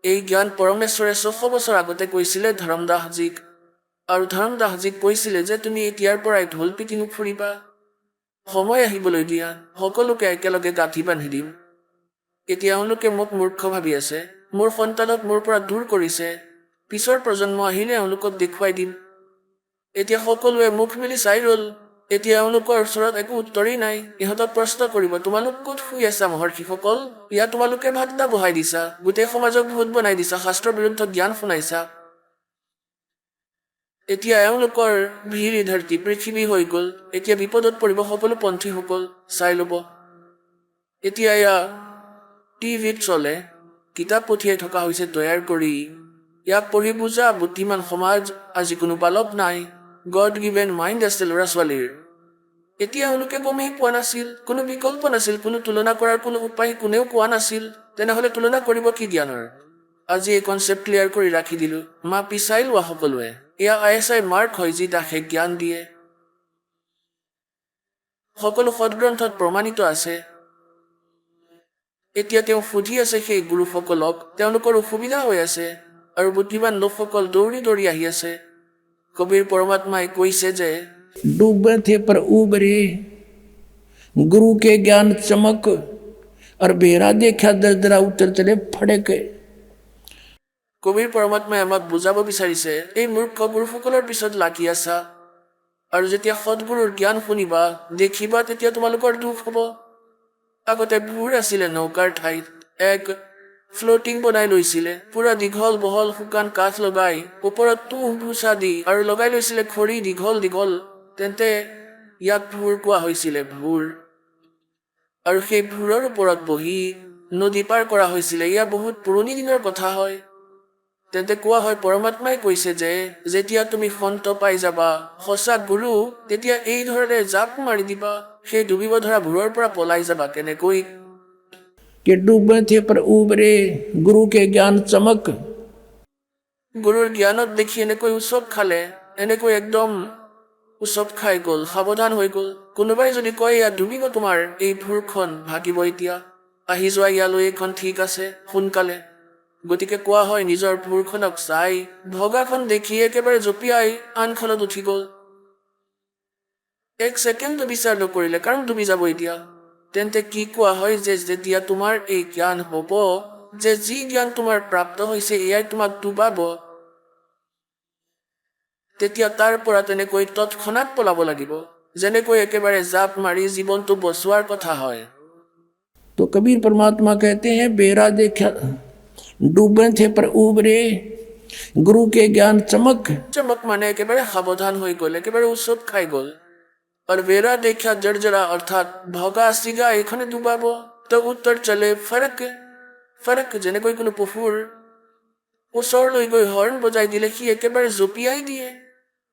এই জ্ঞান পৰমেশ্বৰে 600 বছৰ আগতে কৈছিলে ধৰ্মদাসজীক, আৰু ধৰ্মদাসজীক কৈছিলে যে তুমি এতিয়াৰ পৰাই ঢোল পিটি নুফুৰিবা, সময় আহিবলৈ দিয়া, সকলোকে একেলগে গাঁঠি বান্ধি দিম। এতিয়া এওঁলোকে মোক মূৰ্খ ভাবি আছে, মোৰ সন্তানক মোৰ পৰা দূৰ কৰিছে, পিছৰ প্ৰজন্ম আহিলে এওঁলোকক দেখুৱাই দিম। এতিয়া সকলোৱে মুখ মেলি চাই ৰ'ল। এতিয়া এওঁলোকৰ ওচৰত একো উত্তৰেই নাই। ইহঁতক প্ৰশ্ন কৰিব, তোমালোক ক'ত শুই আছা মহৰ্ষিসকল? ইয়া তোমালোকে ভাত্তা বহাই দিছা, গোটেই সমাজক ভূত বনাই দিছা, শাস্ত্ৰৰ বিৰুদ্ধ জ্ঞান শুনাইছা। এতিয়া এওঁলোকৰ ভিৰি ধৰতি পৃথিৱী হৈ গ'ল। এতিয়া বিপদত পৰিব সকলো পন্থীসকল, চাই ল'ব। এতিয়া এয়া টিভিত চলে, কিতাপ পঠিয়াই থকা হৈছে তৈয়াৰ কৰি। ইয়াক পঢ়ি বুজা বুদ্ধিমান সমাজ আজি কোনো বালক নাই। গড গিভেন মাইণ্ড আছে ল'ৰা ছোৱালীৰ। এতিয়া এওঁলোকে গমেই পোৱা নাছিল, কোনো বিকল্প নাছিল, কোনো তুলনা কৰাৰ কোনো উপায় কোনেও কোৱা নাছিল। তেনেহ'লে তুলনা কৰিব কি জ্ঞানৰ? আজি এই কনচেপ্ট ক্লিয়াৰ কৰি ৰাখি দিলো, মাপি চাই লোৱা সকলোৱে। এয়া ISI মাৰ্ক হয় যি দাসে জ্ঞান দিয়ে। সকলো সদগ্ৰন্থত প্ৰমাণিত আছে। এতিয়া তেওঁ সুধি আছে সেই গুৰুসকলক, তেওঁলোকৰ অসুবিধা হৈ আছে, আৰু বুদ্ধিমান লোকসকল দৌৰি দৌৰি আহি আছে। কবিৰ পৰমাত্মাই কৈছে যে डूबे थे पर उबरे, गुरु के ज्ञान चमक, और बेरा देखा दरदरा उतर चले फड़के। কবিৰ পৰমাত্মাই আমাক বুজাব বিচাৰিছে, এই মূৰ্খ গুৰুসকলৰ পিছত লাগি আছা, আৰু যেতিয়া সদগুৰুৰ জ্ঞান শুনিবা দেখিবা তেতিয়া তোমালোকৰ দুখ হ'ব। আগতে ভুৰ আছিলে নৌকাৰ ঠাইত, এক ফ্লোটিং বনাই লৈছিলে, পুৰা দীঘল বহল শুকান কাঠ লগাই, ওপৰত তুঁহ ভুচা দি আৰু লগাই লৈছিলে খৰি দীঘল দীঘল, তেন্তে ইয়াক ভুৰ কোৱা হৈছিলে, ভুৰ। আৰু সেই ভুৰৰ ওপৰত বহি নদী পাৰ কৰা হৈছিলে। ইয়া বহুত পুৰণি দিনৰ কথা হয়। তেন্তে কোৱা হয়, পৰমাত্মাই কৈছে যে যেতিয়া তুমি সন্ত পাই যাবা, সঁচা গুৰু, তেতিয়া এই ধৰণে জাপ মাৰি দিবা, সেই ডুবিব ধৰা ভুৰৰ পৰা পলাই যাবা। কেনেকৈ? कि डूबे थे पर उबरे, गुरु के ज्ञान चमक। গুৰুৰ জ্ঞানত দেখি এনেকৈ উচপ খালে, এনেকৈ একদম উচপ খাই গ'ল, সাৱধান হৈ গ'ল। কোনোবাই যদি কয় ইয়াত ডুবিব তোমাৰ এই ভুৰখন, ভাগিব এতিয়া, আহি যোৱা ইয়ালৈ, এইখন ঠিক আছে সোনকালে। গতিকে কোৱা হয় নিজৰ ভুৰখনক চাই ভগাখন দেখি একেবাৰে জঁপিয়াই আনখনত উঠি গ'ল। 1 ছেকেণ্ডো বিচাৰ নকৰিলে, কাৰণ ডুবি যাব এতিয়া। তেন্তে কি কোৱা হয় যে যেতিয়া তোমাৰ এই জ্ঞান হ'ব যে যি জ্ঞান তোমাৰ প্ৰাপ্ত হৈছে এয়াই তোমাক ডুবাব, তেতিয়া তাৰ পৰা তেনেকৈ তৎক্ষণাত পলাব লাগিব, যেনেকৈ একেবাৰে জাপ মাৰি জীৱনটো বচোৱাৰ কথা হয়। तो कबीर परमात्मा कहते हैं, बेरा देखा डूबे थे पर उबरे, गुरु के ज्ञान चमक। চমক মানে একেবাৰে সাৱধান হৈ গ'ল, একেবাৰে উচপ খাই গ'ল। আৰু বেৰা দেখা জৰ্জৰা অৰ্থাৎ ভগা চিগা এইখনে ডুবাব। তো উত্তৰ চলে ফৰক, ফৰক যেনেকৈ কোনো পশুৰ ওচৰলৈ গৈ হৰ্ণ বজাই দিলে সি একেবাৰে জঁপিয়াই দিয়ে।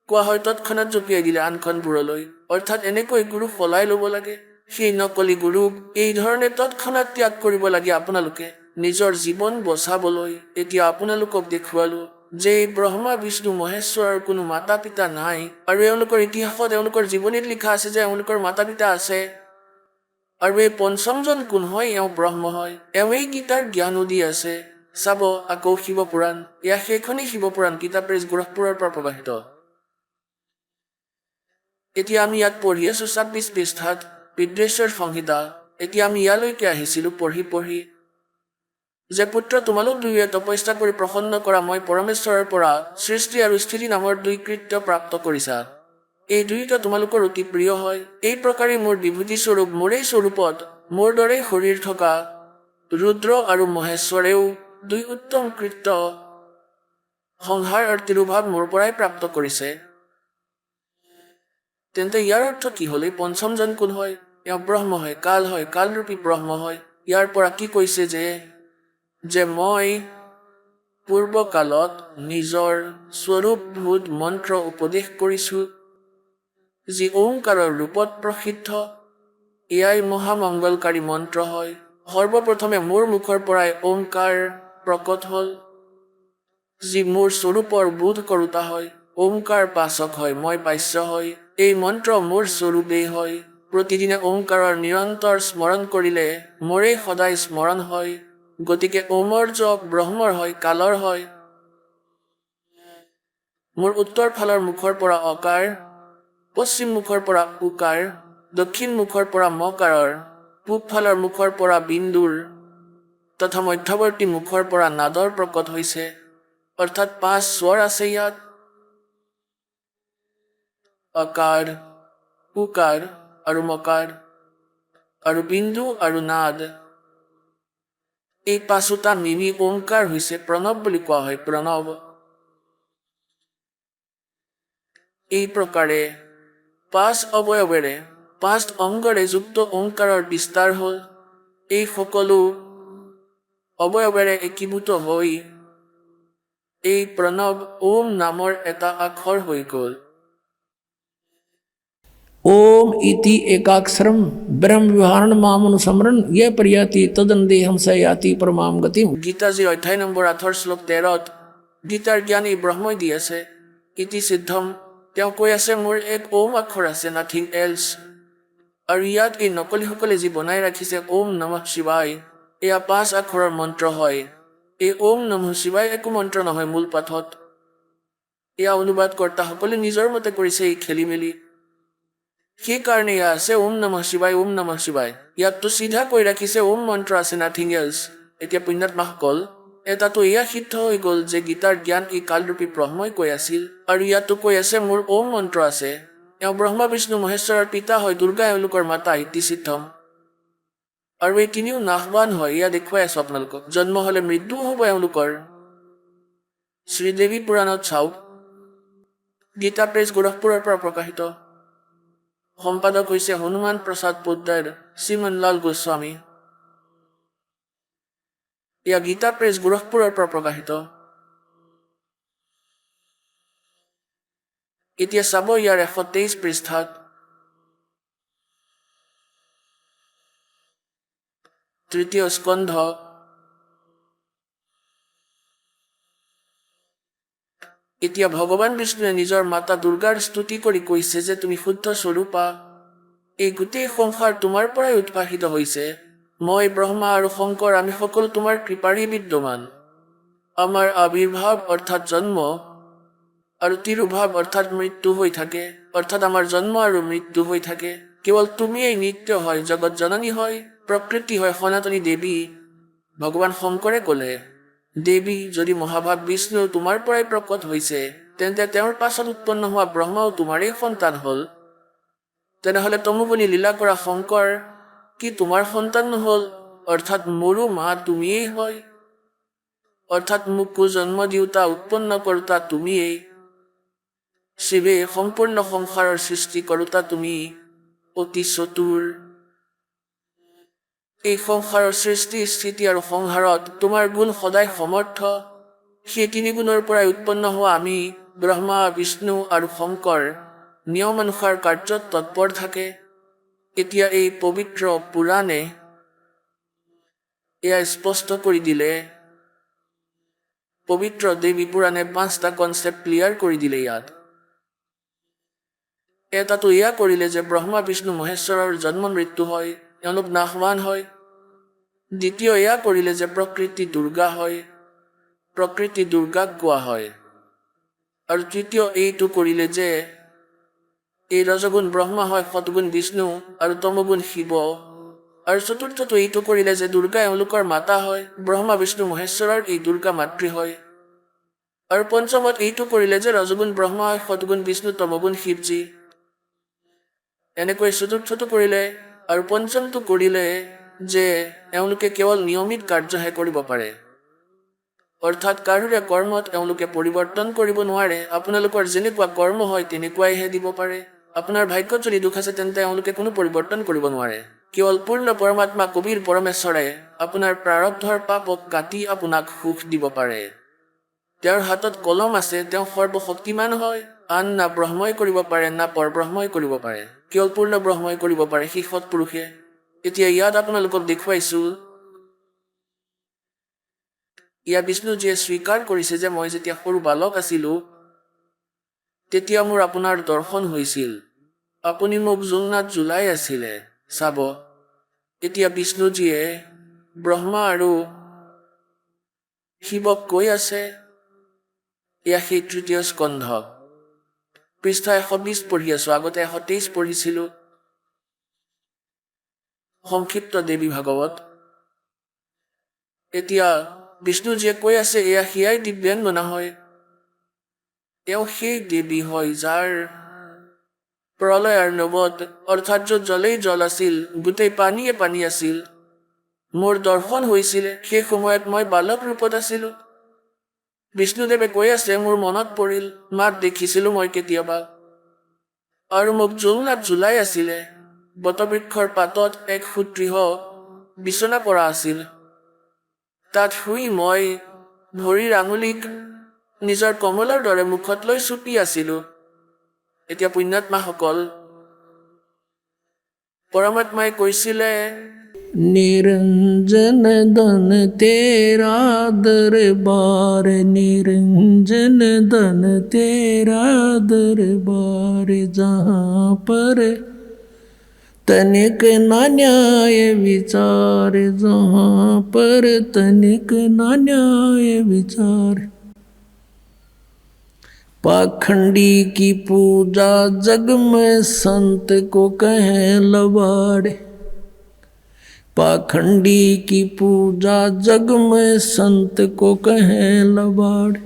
কোৱা হয় তৎক্ষণাত জঁপিয়াই দিলে আনখন ভুৰলৈ, অৰ্থাৎ এনেকৈ গুৰু পলাই ল'ব লাগে। সেই নকলি গুৰুক এই ধৰণে তৎক্ষণাত ত্যাগ কৰিব লাগে আপোনালোকে নিজৰ জীৱন বচাবলৈ। এতিয়া আপোনালোকক দেখুৱালো যে ব্ৰহ্মা বিষ্ণু মহেশ্বৰৰ কোনো মাতা পিতা নাই, আৰু এওঁলোকৰ ইতিহাসত এওঁলোকৰ জীৱনীত লিখা আছে যে এওঁলোকৰ মাতা পিতা আছে। আৰু এই পঞ্চমজন কোন হয়? এওঁ ব্ৰহ্ম হয়। এওঁৱেই গীতাৰ জ্ঞানো দি আছে। চাব আকৌ শিৱপুৰাণ, এয়া সেইখনেই শিৱপুৰাণ, গীতা প্ৰেছ গোৰখপুৰৰ পৰা প্ৰকাশিত। এতিয়া আমি ইয়াত পঢ়ি আছো 26 পৃষ্ঠাত বিদ্বেশ্বৰ সংহিতা। এতিয়া আমি ইয়ালৈকে আহিছিলো পঢ়ি যে পুত্ৰ তোমালোক দুয়োৱে তপস্যা কৰি প্ৰসন্ন কৰা মই পৰমেশ্বৰৰ পৰা সৃষ্টি আৰু স্থিতি নামৰ 2 কৃত্য প্ৰাপ্ত কৰিছা। এই দুয়োটা তোমালোকৰ অতি প্ৰিয় হয়। এই প্ৰকাৰে মোৰ বিভূতি স্বৰূপ মোৰেই স্বৰূপত মোৰ দৰেই শৰীৰ থকা ৰুদ্ৰ আৰু মহেশ্বৰেও 2 উত্তম কৃত্য সংহাৰ আৰু তিৰুভাৱ মোৰ পৰাই প্ৰাপ্ত কৰিছে। তেন্তে ইয়াৰ অৰ্থ কি হ'ল? এই পঞ্চমজন কোন হয়? এওঁ ব্ৰহ্ম হয়, কালৰূপী ব্ৰহ্ম হয়। ইয়াৰ পৰা কি কৈছে যে মই পূৰ্বকালত নিজৰ স্বৰূপভূত মন্ত্ৰ উপদেশ কৰিছো, যি ওংকাৰৰ ৰূপত প্ৰসিদ্ধ। এয়াই মহামংগলকাৰী মন্ত্ৰ হয়। সৰ্বপ্ৰথমে মোৰ মুখৰ পৰাই ওংকাৰ প্ৰকট হ'ল, যি মোৰ স্বৰূপৰ বোধ কৰোতা হয়। ওংকাৰ পাচক হয়, মই পাস্য হয়। এই মন্ত্ৰ মোৰ স্বৰূপেই হয়। প্ৰতিদিনে ওংকাৰৰ নিৰন্তৰ স্মৰণ কৰিলে মোৰেই সদায় স্মৰণ হয়। গতিকে ওমৰ জপ ব্ৰহ্মৰ হয়, কালৰ হয়। মোৰ উত্তৰ ফালৰ মুখৰ পৰা অকাৰ, পশ্চিম মুখৰ পৰা উকাৰ, দক্ষিণ মুখৰ পৰা মকাৰৰ, পূব ফালৰ মুখৰ পৰা বিন্দুৰ তথা মধ্যৱৰ্তী মুখৰ পৰা নাদৰ প্ৰকট হৈছে। অৰ্থাৎ 5 স্বৰ আছে ইয়াত। অকাৰ, উকাৰ আৰু মকাৰ আৰু বিন্দু আৰু নাদ। এই 5টা মিলি ওংকাৰ হৈছে প্ৰণৱ বুলি কোৱা হয়, প্ৰণৱ। এই প্ৰকাৰে 5 অৱয়ৱেৰে 5 অংগৰে যুক্ত ওংকাৰৰ বিস্তাৰ হ'ল। এই সকলো অৱয়ৱেৰে একীভূত হৈ এই প্ৰণৱ ওম নামৰ এটা আখৰ হৈ গ'ল। ओम इति एकाक्षरम ब्रह्म विहारण मामनुसमरण ये प्रयाति तदन्देहम स याति परमाम गतिम। গীতাজীৰ অধ্যায় নম্বৰ 8 শ্লোক 13ত গীতাৰ জ্ঞান এই ব্ৰহ্মই দি আছে। ইতি সিদ্ধম, তেওঁ কৈ আছে মোৰ এক ওম আখৰ আছে, নাথিং এলছ। আৰু ইয়াত এই নকলিসকলে যি বনাই ৰাখিছে ওম নমঃ শিৱায়, এয়া 5 আখৰৰ মন্ত্ৰ হয়। এই ওম নমঃ শিৱায় একো মন্ত্ৰ নহয় মূল পাঠত। এয়া অনুবাদকৰ্তাসকলে নিজৰ মতে কৰিছে এই খেলি মেলি। সেইকাৰণে এয়া আছে ওম নমঃ শিৱায়, ওম নমঃ শিৱায়। ইয়াততো চিধা কৈ ৰাখিছে ওম মন্ত্ৰ আছে, নাথিং এলছ। এতিয়া পুণ্যাত্মাসকল, এটাতো এয়া সিদ্ধ হৈ গ'ল যে গীতাৰ জ্ঞান এই কালৰূপী ব্ৰহ্মই কৈ আছিল। আৰু ইয়াতো কৈ আছে মোৰ ওম মন্ত্ৰ আছে। এওঁ ব্ৰহ্মা বিষ্ণু মহেশ্বৰৰ পিতা হয়, দুৰ্গা এওঁলোকৰ মাতা, ইতি সিদ্ধম। আৰু এই তিনিও নাশৱান হয়, এয়া দেখুৱাই আছো আপোনালোকক। জন্ম হলে মৃত্যুও হ'ব এওঁলোকৰ। শ্ৰীদেৱী পুৰাণত চাওক। গীতা প্ৰেছ গোৰখপুৰৰ পৰা প্ৰকাশিত। সম্পাদক হৈছে হনুমান প্ৰসাদ পোদ্দাৰ, শ্ৰীমনলাল গোস্বামী। এয়া গীতা প্ৰেছ গোৰখপুৰৰ পৰা প্ৰকাশিত। এতিয়া চাব ইয়াৰ 123 পৃষ্ঠাত তৃতীয় স্কন্ধ। এতিয়া ভগৱান বিষ্ণুৱে নিজৰ মাতা দুৰ্গাৰ স্তুতি কৰি কৈছে যে তুমি শুদ্ধ স্বৰূপা। এই গোটেই সংসাৰ তোমাৰ পৰাই উদ্ভাসিত হৈছে। মই ব্ৰহ্মা আৰু শংকৰ আমি সকলো তোমাৰ কৃপাৰেই বিদ্যমান। আমাৰ আবিৰ্ভাৱ অৰ্থাৎ জন্ম আৰু তিৰুভাৱ অৰ্থাৎ মৃত্যু হৈ থাকে। অৰ্থাৎ আমাৰ জন্ম আৰু মৃত্যু হৈ থাকে। কেৱল তুমিয়েই নিত্য হয়, জগত জননী হয়, প্ৰকৃতি হয়, সনাতনী দেৱী। ভগৱান শংকৰে ক'লে, দেৱী যদি মহাভাৱ বিষ্ণু তোমাৰ পৰাই প্ৰকট হৈছে, তেন্তে তেওঁৰ পাছত উৎপন্ন হোৱা ব্ৰহ্মাও তোমাৰেই সন্তান হ'ল। তেনেহলে তমোবনি লীলা কৰা শংকৰ কি তোমাৰ সন্তান নহল? অৰ্থাৎ মোৰো মা তুমিয়েই হয়। অৰ্থাৎ মোকো জন্ম দিওঁতা উৎপন্ন কৰোতা তুমিয়েই। শিৱে সম্পূৰ্ণ সংসাৰৰ সৃষ্টি কৰোতা তুমি, অতি চতুৰ। এই সংসাৰৰ সৃষ্টি স্থিতি আৰু সংহাৰত তোমাৰ গুণ সদায় সমৰ্থ। সেই 3 গুণৰ পৰাই উৎপন্ন হোৱা আমি ব্ৰহ্মা বিষ্ণু আৰু শংকৰ নিয়মানুসাৰ কাৰ্যত তৎপৰ থাকে। এতিয়া এই পবিত্ৰ পুৰাণে এয়া স্পষ্ট কৰি দিলে। পবিত্ৰ দেৱী পুৰাণে 5টা কনচেপ্ট ক্লিয়াৰ কৰি দিলে ইয়াত। এটাতো এয়া কৰিলে যে ব্ৰহ্মা বিষ্ণু মহেশ্বৰৰ জন্ম মৃত্যু হয়। এওঁলোক নাশৱান হয়। দ্বিতীয় এয়া কৰিলে যে প্ৰকৃতি দুৰ্গা হয়, প্ৰকৃতি দুৰ্গাক কোৱা হয়। আৰু তৃতীয় এইটো কৰিলে যে এই ৰজগুণ ব্ৰহ্মা হয়, সতগুণ বিষ্ণু আৰু তমগুণ শিৱ। আৰু চতুৰ্থটো এইটো কৰিলে যে দুৰ্গা এওঁলোকৰ মাতা হয়, ব্ৰহ্মা বিষ্ণু মহেশ্বৰৰ এই দুৰ্গা মাতৃ হয়। আৰু পঞ্চমত এইটো কৰিলে যে ৰজগুণ ব্ৰহ্মা হয়, সতগুণ বিষ্ণু, তমগুণ শিৱজী। এনেকৈ চতুৰ্থটো কৰিলে। আৰু পঞ্চমটো কৰিলে যে এওঁলোকে কেৱল নিয়মিত কাৰ্যহে কৰিব পাৰে, অৰ্থাৎ কাৰোৰে কৰ্মত এওঁলোকে পৰিৱৰ্তন কৰিব নোৱাৰে। আপোনালোকৰ যেনেকুৱা কৰ্ম হয় তেনেকুৱাইহে দিব পাৰে। আপোনাৰ ভাগ্যত যদি দুখ আছে তেন্তে এওঁলোকে কোনো পৰিৱৰ্তন কৰিব নোৱাৰে। কেৱল পূৰ্ণ পৰমাত্মা কবিৰ পৰমেশ্বৰে আপোনাৰ প্ৰাৰব্ধৰ পাপক কাটি আপোনাক সুখ দিব পাৰে। তেওঁৰ হাতত কলম আছে, তেওঁ সৰ্বশক্তিমান হয়। আন না ব্ৰহ্মই কৰিব পাৰে না পৰব্ৰহ্মই কৰিব পাৰে, কেৱল পূৰ্ণ ব্ৰহ্মই কৰিব পাৰে, সেই সৎপুৰুষে। এতিয়া ইয়াত আপোনালোকক দেখুৱাইছো, ইয়াত বিষ্ণুজীয়ে স্বীকাৰ কৰিছে যে মই যেতিয়া সৰু বালক আছিলো তেতিয়া মোৰ আপোনাৰ দৰ্শন হৈছিল। আপুনি মোক জুলনাত জুলাই আছিলে। চাব, এতিয়া বিষ্ণুজীয়ে ব্ৰহ্মা আৰু শিৱক কৈ আছে। এয়া সেই তৃতীয় স্কন্ধ, পৃষ্ঠা 120 পঢ়ি আছো, আগতে 123 পঢ়িছিলো। সংক্ষিপ্ত দেৱী ভাগৱত। এতিয়া বিষ্ণুজীয়ে কৈ আছে এয়া সেয়াই দিব্যাংগনা হয়। তেওঁ সেই দেৱী হয় যাৰ প্ৰলয়ৰ নৱত, অৰ্থাৎ য'ত জলেই জল আছিল, গোটেই পানীয়ে পানী আছিল, মোৰ দৰ্শন হৈছিল। সেই সময়ত মই বালক ৰূপত আছিলো। বিষ্ণুদেৱে কৈ আছে মোৰ মনত পৰিল, মাক দেখিছিলো মই কেতিয়াবা, আৰু মোক জুলনাত জুলাই আছিলে। বটবৃক্ষৰ পাতত এক সুদৃঢ় বিচনা পৰা আছিল। তাত শুই মই ভৰিৰ আঙুলিক নিজৰ কমলৰ দৰে মুখত লৈ চুপি আছিলো। এতিয়া পুণ্যাত্মাসকল, পৰমাত্মাই কৈছিলে निरंजन धन तेरा दरबार, निरंजन धन तेरा दरबार, जहाँ पर तनिक ना न्याय विचार, जहाँ पर तनिक ना न्याय विचार। पाखंडी की पूजा जग में संत को कहे लबाड़, पाखंडी की पूजा जग में संत को कहे लबाड़।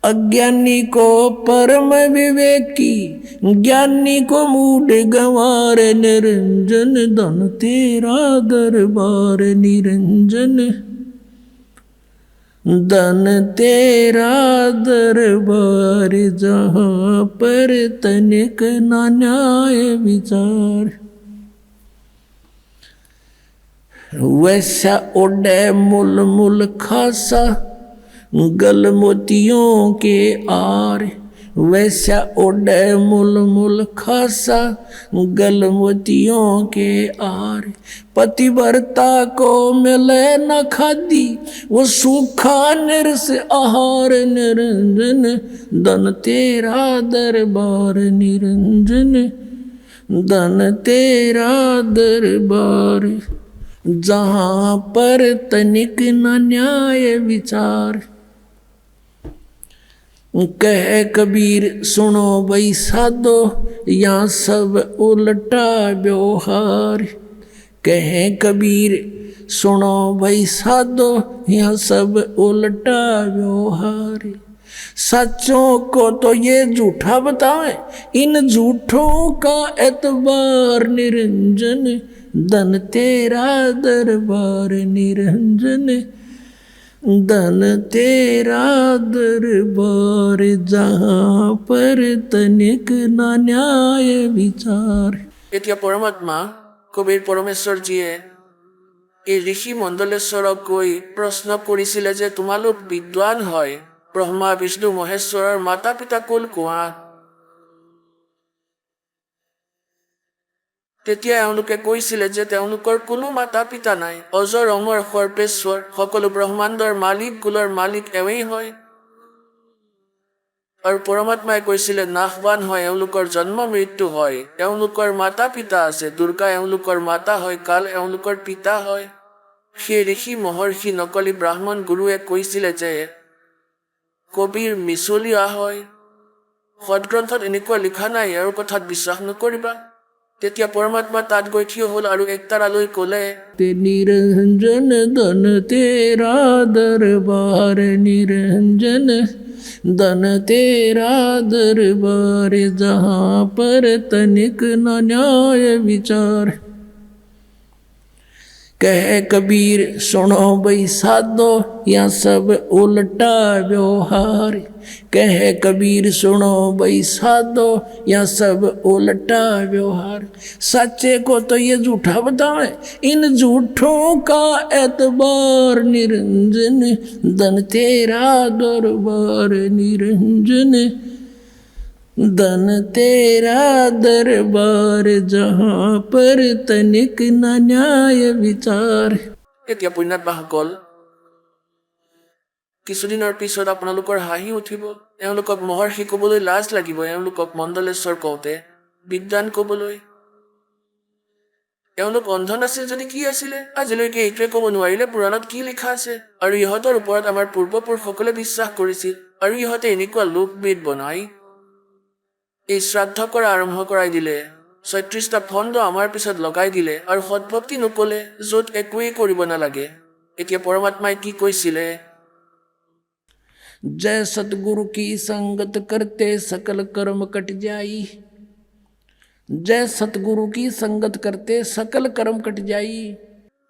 अज्ञानी को परम विवेकी, ज्ञानी को मूढ़ गंवार, निरंजन धन तेरा दरबार, निरंजन धन तेरा दरबार, जहाँ पर तनिक ना न्याय विचार। वैसा ओढ़े मुल मुल खासा, गल मोतियों के आर, वैसा ओढ़े मुल मुल खासा, गल मोतियों के आर। पतिव्रता को मिले न खादी, वो सूखा निरस आहार, निरंजन धन तेरा दरबार, निरंजन धन तेरा दरबार, जहाँ पर तनिक न न्याय विचार। कह कबीर सुनो भाई साधो, यहाँ सब उल्टा व्यवहार। कह कबीर सुनो भाई साधो, यहाँ सब उल्टा व्यवहार। सच्चों को तो ये झूठा बताए, इन झूठों का एतबार, निरंजन धन तेरा दरबार, निरंजन धन तेरा दरबार, जहाँ पर तनिक ना न्याय विचार। এতিয়া পৰমাত্মা কবিৰ পৰমেশ্বৰজীয়ে এই ঋষি মণ্ডলেশ্বৰক কৈ প্ৰশ্ন কৰিছিলে যে তোমালোক বিদ্বান হয়, ব্ৰহ্মা বিষ্ণু মহেশ্বৰৰ মাতা পিতা কোন কোৱা। তেতিয়া এওঁলোকে কৈছিলে যে তেওঁলোকৰ কোনো মাতা পিতা নাই, অজৰ অমৰ সৰ্বেশ্বৰ, সকলো ব্ৰহ্মাণ্ডৰ মালিক, কুলৰ মালিক এৱেই হয়। আৰু পৰমাত্মাই কৈছিলে নাশবান হয় এওঁলোকৰ জন্ম মৃত্যু হয়, এওঁলোকৰ মাতা পিতা আছে, দুৰ্গা এওঁলোকৰ মাতা হয়, কাল এওঁলোকৰ পিতা হয়। সেই ঋষি মহৰ্ষি নকলি ব্ৰাহ্মণ গুৰুৱে কৈছিলে যে কবিৰ মিছলীয়া হয়, সদগ্ৰন্থত এনেকুৱা লিখা নাই, ইয়াৰ কথাত বিশ্বাস নকৰিবা। তেতিয়া পৰমাত্মা তাত গৈ থিয় হ'ল আৰু একতাৰালৈ ক'লে, ते निरंजन धन तेरा दरबार, निरंजन धन तेरा दरबार, जहाँ पर तनिक न न्याय विचार। कह कबीर सुनो भाई साधो, या सब उल्टा व्यवहार। कह कबीर सुनो भाई साधो, या सब उल्टा व्यवहार। सच्चे को तो ये झूठा बतावे, इन झूठों का एतबार, निरंजन धन तेरा दरबार, निरंजन धन तेरा दरबार, जहाँ पर तनिक न न्याय विचार। এতিয়া পুণ্যাত্মাসকল, কিছুদিনৰ পিছত আপোনালোকৰ হাঁহি উঠিব, এওঁলোকক মহৰ্ষি ক'বলৈ লাজ লাগিব, এওঁলোকক মণ্ডলেশ্বৰ কওঁতে বিদ্বান ক'বলৈ। এওঁলোক অন্ধ নাছিল যদি কি আছিলে, আজিলৈকে এইটোৱে ক'ব নোৱাৰিলে পুৰাণত কি লিখা আছে। আৰু ইহঁতৰ ওপৰত আমাৰ পূৰ্বপুৰুষসকলে বিশ্বাস কৰিছিল, আৰু ইহঁতে এনেকুৱা লোকবিদ বনাই এই শ্ৰাদ্ধ কৰা আৰম্ভ কৰাই দিলে, ৩৬টা ফন্দ আমাৰ পিছত লগাই দিলে, আৰু সৎভক্তি নকলে, য'ত একোৱেই কৰিব নালাগে। এতিয়া পৰমাত্মাই কি কৈছিলে, जय सतगुरु की संगत करते सकल कर्म कट जाई। जय सतगुरु की संगत करते सकल कर्म कट जाई।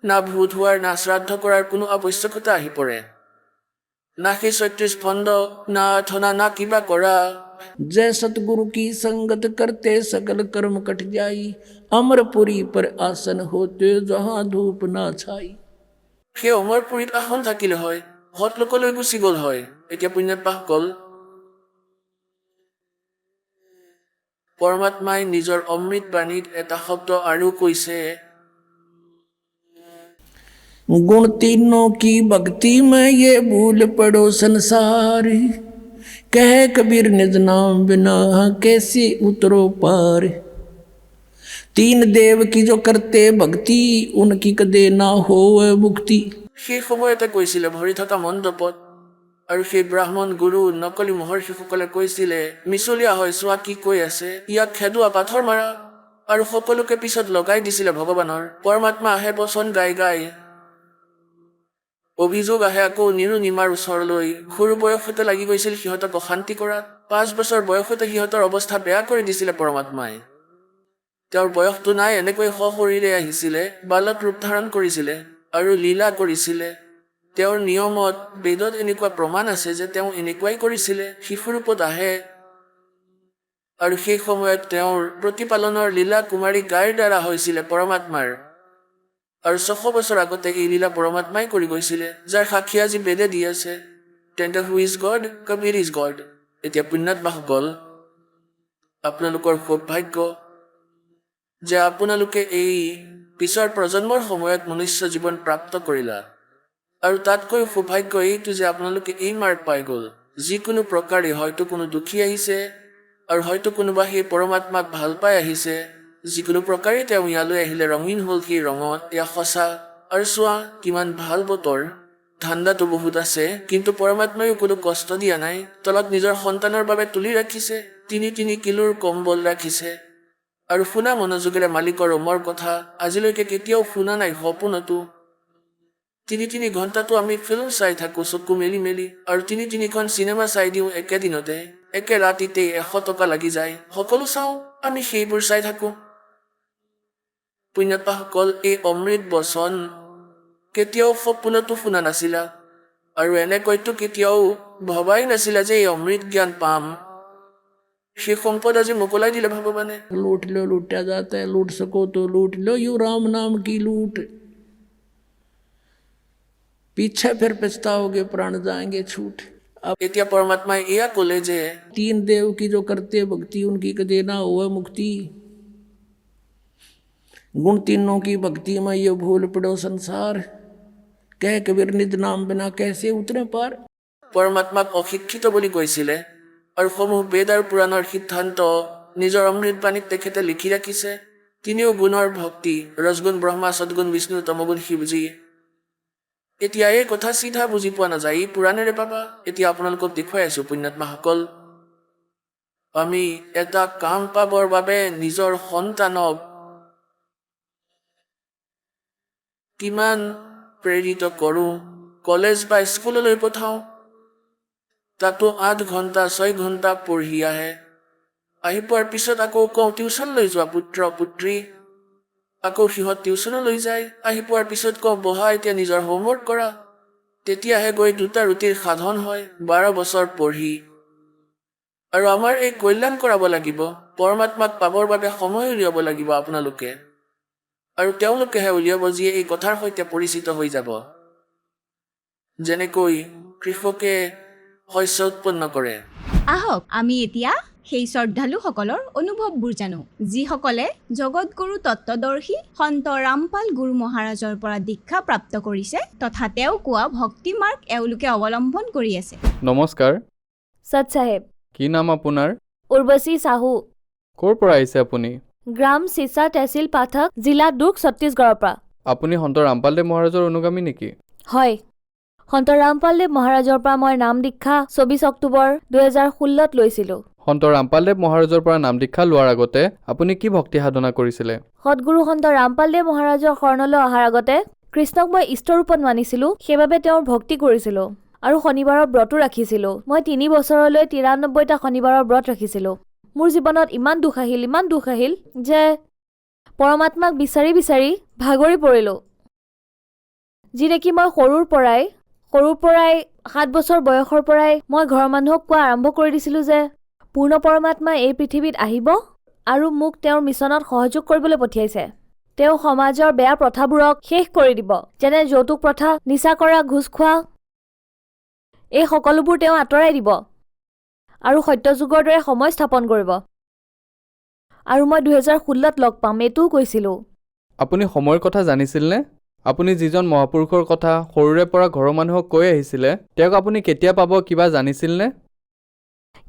না ভূত হোৱাৰ না শ্ৰাদ্ধ কৰাৰ কোনো আৱশ্যকতা আহি পৰে, না সেই ৩৬ ফন্দ, না আৰ্থনা, না কিবা কৰা। जय सतगुरु की संगत करते सकल कर्म कट जाई। अमरपुरी पर आसन होते जहाँ धूप ना छाई। সেই অমৰপুৰীত আসন থাকিলে হয়, সৎ লোকলৈ গুচি গ'ল হয়। এতিয়া পুণ্যাত্মাসকল, পৰমাত্মাই নিজৰ অমৃত বাণীত এটা শব্দ আৰু কৈছে, गुण तीनों की भक्ति में ये भूल पड़ो संसार। कह कबीर निज नाम बिना कैसे उतरो पार। तीन देव की जो करते भक्ति, उनकी कदे ना हो मुक्ति। সেই সময়তে কৈছিলে ভৰি থকা মণ্ডপত, আৰু সেই ব্ৰাহ্মণ গুৰু নকলি মহৰ্ষিসকলে কৈছিলে মিছলীয়া হয়, চোৱা কি কৈ আছে, ইয়াক খেদোৱা, পাথৰ মাৰা, আৰু সকলোকে পিছত লগাই দিছিলে ভগৱানৰ। পৰমাত্মা আহে বচন গাই গাই, অভিযোগ আহে আকৌ নিৰুনিমাৰ ওচৰলৈ। সৰু বয়সতে লাগি গৈছিল সিহঁতক অশান্তি কৰাত, ৫ বছৰ বয়সতে সিহঁতৰ অৱস্থা বেয়া কৰি দিছিলে পৰমাত্মাই। তেওঁৰ বয়সটো নাই, এনেকৈ সশৰীৰে আহিছিলে, বালক ৰূপ ধাৰণ কৰিছিলে আৰু লীলা কৰিছিলে। তেওঁৰ নিয়মত বেদত এনেকুৱা প্ৰমাণ আছে যে তেওঁ এনেকুৱাই কৰিছিলে, শিশুৰূপত আহে, আৰু সেই সময়ত তেওঁৰ প্ৰতিপালনৰ লীলা কুমাৰী গাইৰ দ্বাৰা হৈছিলে পৰমাত্মাৰ। আৰু ৬০০ বছৰ আগতে এই লীলা পৰমাত্মাই কৰি গৈছিলে, যাৰ সাক্ষী আজি বেদে দি আছে। তেন্তে who is god? Kabir is god. এতিয়া পুণ্যাত্মাসকল, আপোনালোকৰ সৌভাগ্য যে আপোনালোকে এই পিছৰ প্ৰজন্মৰ সময়ত মনুষ্য জীৱন প্ৰাপ্ত কৰিলা। আৰু তাতকৈ সৌভাগ্য এইটো যে আপোনালোকে এই মাৰ্গ পাই গ'ল। যিকোনো প্ৰকাৰে হয়তো কোনো দুখী আহিছে, আৰু হয়তো কোনোবা সেই পৰমাত্মাক ভাল পাই আহিছে। যিকোনো প্ৰকাৰে তেওঁ ইয়ালৈ আহিলে ৰঙীন হ'ল সেই ৰঙত, এয়া সঁচা। আৰু চোৱা কিমান ভাল বতৰ, ঠাণ্ডাটো বহুত আছে, কিন্তু পৰমাত্মায়ো কোনো কষ্ট দিয়া নাই। তলত নিজৰ সন্তানৰ বাবে তুলি ৰাখিছে, ৩ কিলোৰ কম্বল ৰাখিছে, আৰু শুনা মনোযোগেৰে মালিকৰ ৰোমৰ কথা। আজিলৈকে কেতিয়াও শুনা নাই সপোনতো। ৩ ঘণ্টাটো আমি ফিল্ম চাই থাকোঁ চকু মেলি মেলি, আৰু ৩খন চিনেমা চাই দিওঁ একেদিনতে, একে ৰাতিতে ১০০ টকা লাগি যায়। সকলো চাওঁ, আমি সেইবোৰ চাই থাকোঁ। পুণ্যাত্মাসকল, এই অমৃত বচন কেতিয়াও সপোনতো শুনা নাছিলা, আৰু এনেকৈতো কেতিয়াও ভবাই নাছিলা যে এই অমৃত জ্ঞান পাম। সেই সম্পদ আজি মোকলাই দিলে ভগৱানে। लूट लो लूटा जाता है, लूट सको तो लूट लो, यू राम नाम की लूट। पीछे फिर पछताओगे, प्राण जाएंगे छूट। अब এতিয়া পৰমাত্মাই এয়া ক'লে যে 3 देव की जो करते भक्ति, उनकी कदे ना हो मुक्ति। गुण तीनों की भक्ति में ये भूल पड़ो संसार। कह कबीर निज नाम बिना कैसे उतरे पार। পৰমাত্মাক অশিক্ষিত বুলি কৈছিলে, আৰু সমূহ বেদ আৰু পুৰাণৰ সিদ্ধান্ত নিজৰ অমৃতবাণীত তেখেতে লিখি ৰাখিছে। তিনিও গুণৰ ভক্তি, ৰজগুণ ব্ৰহ্মা, সদগুণ বিষ্ণু, তমগুণ শিৱজী। এতিয়া এই কথা চিধা বুজি পোৱা নাযায়, ই পুৰাণেৰে পাবা। এতিয়া আপোনালোকক দেখুৱাই আছো পুণ্যাত্মাসকল, আমি এটা কাম পাবৰ বাবে নিজৰ সন্তানক কিমান প্ৰেৰিত কৰোঁ, কলেজ বা স্কুললৈ পঠাওঁ, তাতো 8 ঘণ্টা 6 ঘণ্টা পঢ়ি আহে। আহি পোৱাৰ পিছত আকৌ কওঁ টিউশ্যনলৈ যোৱা পুত্ৰ পুত্ৰী, আকৌ সিহঁত টিউশ্যনলৈ যায়। আহি পোৱাৰ পিছত কওঁ বহা এতিয়া নিজৰ হোমৱৰ্ক কৰা, তেতিয়াহে গৈ 2টা ৰুটিৰ সাধন হয় 12 বছৰ পঢ়ি। আৰু আমাৰ এই কল্যাণ কৰাব লাগিব, পৰমাত্মাক পাবৰ বাবে সময় উলিয়াব লাগিব আপোনালোকে। আৰু তেওঁলোকেহে উলিয়াব যিয়ে এই কথাৰ সৈতে পৰিচিত হৈ যাব। যেনেকৈ কৃষকে শস্য উৎপন্ন কৰে। আহক আমি এতিয়া সেই শ্ৰদ্ধালুসকলৰ অনুভৱবোৰ জানো, যিসকলে জগতগুৰু তত্ত্বদৰ্শী সন্ত ৰামপাল গুৰু মহাৰাজৰ পৰা দীক্ষা প্ৰাপ্ত কৰিছে তথা তেওঁ কোৱা ভক্তি মাৰ্গ এওঁলোকে অৱলম্বন কৰি আছে। নমস্কাৰ, সত চাহেব। কি নাম আপোনাৰ? উৰ্বশী চাহু, ক'ৰ পৰা আহিছে আপুনি? গ্ৰাম চিচা তহচিল পাঠক, জিলা দুৰ্গ, ছত্তীশগড়ৰ পৰা। আপুনি সন্ত ৰামপালদেৱ মহাৰাজৰ অনুগামী নেকি? হয়, সন্ত ৰামপালদেৱ মহাৰাজৰ পৰা মই নাম দীক্ষা 24 অক্টোবৰ 2016 লৈছিলোঁ। সন্ত ৰামপালদেৱ মহাৰাজৰ পৰা নাম দীক্ষা লোৱাৰ আগতে আপুনি কি ভক্তি সাধনা কৰিছিলে? সদগুৰু সন্ত ৰামপালদেৱ মহাৰাজৰ শৰণলৈ অহাৰ আগতে কৃষ্ণক মই ইষ্টৰূপত মানিছিলোঁ, সেইবাবে তেওঁৰ ভক্তি কৰিছিলোঁ আৰু শনিবাৰৰ ব্ৰতো ৰাখিছিলোঁ। মই 3 বছৰলৈ 93টা শনিবাৰৰ ব্ৰত ৰাখিছিলোঁ। মোৰ জীৱনত ইমান দুখ আহিল যে পৰমাত্মাক বিচাৰি বিচাৰি ভাগৰি পৰিলোঁ। যি দেখি মই সৰুৰ পৰাই 7 বছৰ বয়সৰ পৰাই মই ঘৰৰ মানুহক কোৱা আৰম্ভ কৰি দিছিলোঁ যে পূৰ্ণ পৰমাত্মা এই পৃথিৱীত আহিব আৰু মোক তেওঁৰ মিছনত সহযোগ কৰিবলৈ পঠিয়াইছে। তেওঁ সমাজৰ বেয়া প্ৰথাবোৰক শেষ কৰি দিব, যেনে যৌতুক প্ৰথা, নিচা কৰা, ঘোচ খোৱা, এই সকলোবোৰ তেওঁ আঁতৰাই দিব আৰু সত্যযুগৰ দৰে সময় স্থাপন কৰিব। আৰু মই 2016ত লগ পাম এইটোও কৈছিলোঁ। আপুনি সময়ৰ কথা জানিছিলনে? আপুনি যিজন মহাপুৰুষৰ কথা সৰুৰে পৰা ঘৰৰ মানুহক কৈ আহিছিলে, তেওঁক আপুনি কেতিয়া পাব কিবা জানিছিলনে?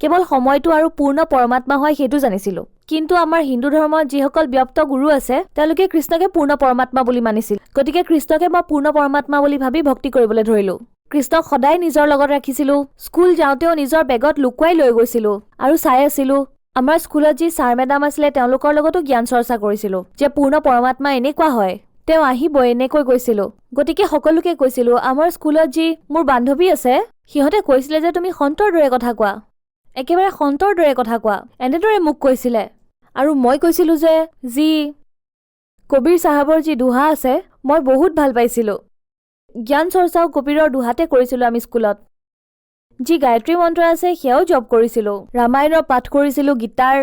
কেৱল সময়টো আৰু পূৰ্ণ পৰমাত্মা হয় সেইটো জানিছিলোঁ। কিন্তু আমাৰ হিন্দু ধৰ্মত যিসকল ব্যক্ত গুৰু আছে তেওঁলোকে কৃষ্ণকে পূৰ্ণ পৰমাত্মা বুলি মানিছিল। গতিকে কৃষ্ণকে মই পূৰ্ণ পৰমাত্মা বুলি ভাবি ভক্তি কৰিবলৈ ধৰিলোঁ। কৃষ্ণক সদায় নিজৰ লগত ৰাখিছিলোঁ। স্কুল যাওঁতেও নিজৰ বেগত লুকুৱাই লৈ গৈছিলোঁ আৰু চাই আছিলোঁ। আমাৰ স্কুলত যি ছাৰ মেডাম আছিলে তেওঁলোকৰ লগতো জ্ঞান চৰ্চা কৰিছিলোঁ যে পূৰ্ণ পৰমাত্মা এনেকুৱা হয়, তেওঁ আহিব, এনেকৈ কৈছিলোঁ। গতিকে সকলোকে কৈছিলোঁ। আমাৰ স্কুলত যি মোৰ বান্ধৱী আছে সিহঁতে কৈছিলে যে তুমি সন্তৰ দৰে কথা কোৱা, একেবাৰে সন্তৰ দৰে কথা কোৱা, এনেদৰে মোক কৈছিলে। আৰু মই কৈছিলোঁ যে যি কবিৰ চাহাবৰ যি দোহা আছে মই বহুত ভাল পাইছিলোঁ। জ্ঞান চৰ্চাও কবিৰৰ দোহাতে কৰিছিলোঁ আমি স্কুলত। যি গায়ত্ৰী মন্ত্ৰ আছে সেয়াও জপ কৰিছিলোঁ, ৰামায়ণৰ পাঠ কৰিছিলোঁ, গীতাৰ,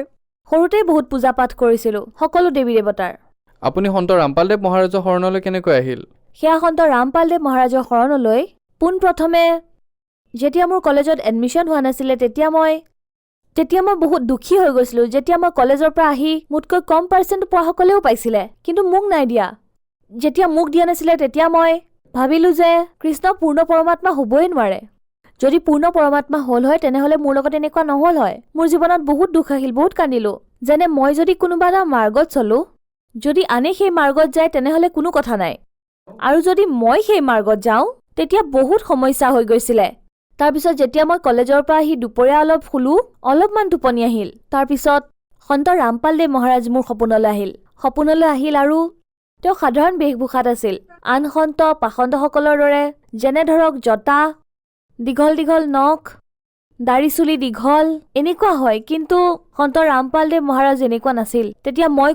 সৰুতেই বহুত পূজা পাঠ কৰিছিলোঁ সকলো দেৱী দেৱতাৰ। আপুনি সন্ত ৰামপালদেৱ মহাৰাজৰ শৰণলৈ কেনেকৈ আহিল? সেয়া সন্ত ৰামপালদেৱ মহাৰাজৰ শৰণলৈ পোনপ্ৰথমে যেতিয়া মোৰ কলেজত এডমিশ্যন হোৱা নাছিলে তেতিয়া মই বহুত দুখী হৈ গৈছিলোঁ। যেতিয়া মই কলেজৰ পৰা আহি মোতকৈ কম পাৰ্চেণ্ট পোৱাসকলেও পাইছিলে, কিন্তু মোক নাই দিয়া। যেতিয়া মোক দিয়া নাছিলে তেতিয়া মই ভাবিলোঁ যে কৃষ্ণ পূৰ্ণ পৰমাত্মা হ'বই নোৱাৰে। যদি পূৰ্ণ পৰমাত্মা হ'ল হয় তেনেহ'লে মোৰ লগত এনেকুৱা নহ'ল হয়। মোৰ জীৱনত বহুত দুখ আহিল, বহুত কান্দিলোঁ। যেনে মই যদি কোনোবা এটা মাৰ্গত চলোঁ, যদি আনে সেই মাৰ্গত যায় তেনেহ'লে কোনো কথা নাই, আৰু যদি মই সেই মাৰ্গত যাওঁ তেতিয়া বহুত সমস্যা হৈ গৈছিলে। তাৰপিছত যেতিয়া মই কলেজৰ পৰা আহি দুপৰীয়া অলপ শুলোঁ, অলপমান টোপনি আহিল। তাৰপিছত সন্ত ৰামপালদেৱ মহাৰাজ মোৰ সপোনলৈ আহিল আৰু তেওঁ সাধাৰণ বেশভূষাত আছিল। আন সন্ত পাষণ্ডসকলৰ দৰে, যেনে ধৰক জটা, দীঘল দীঘল নখ, দাড়ি চুলি দীঘল, এনেকুৱা হয়। কিন্তু সন্ত ৰামপালদেৱ মহাৰাজ এনেকুৱা নাছিল। তেতিয়া মই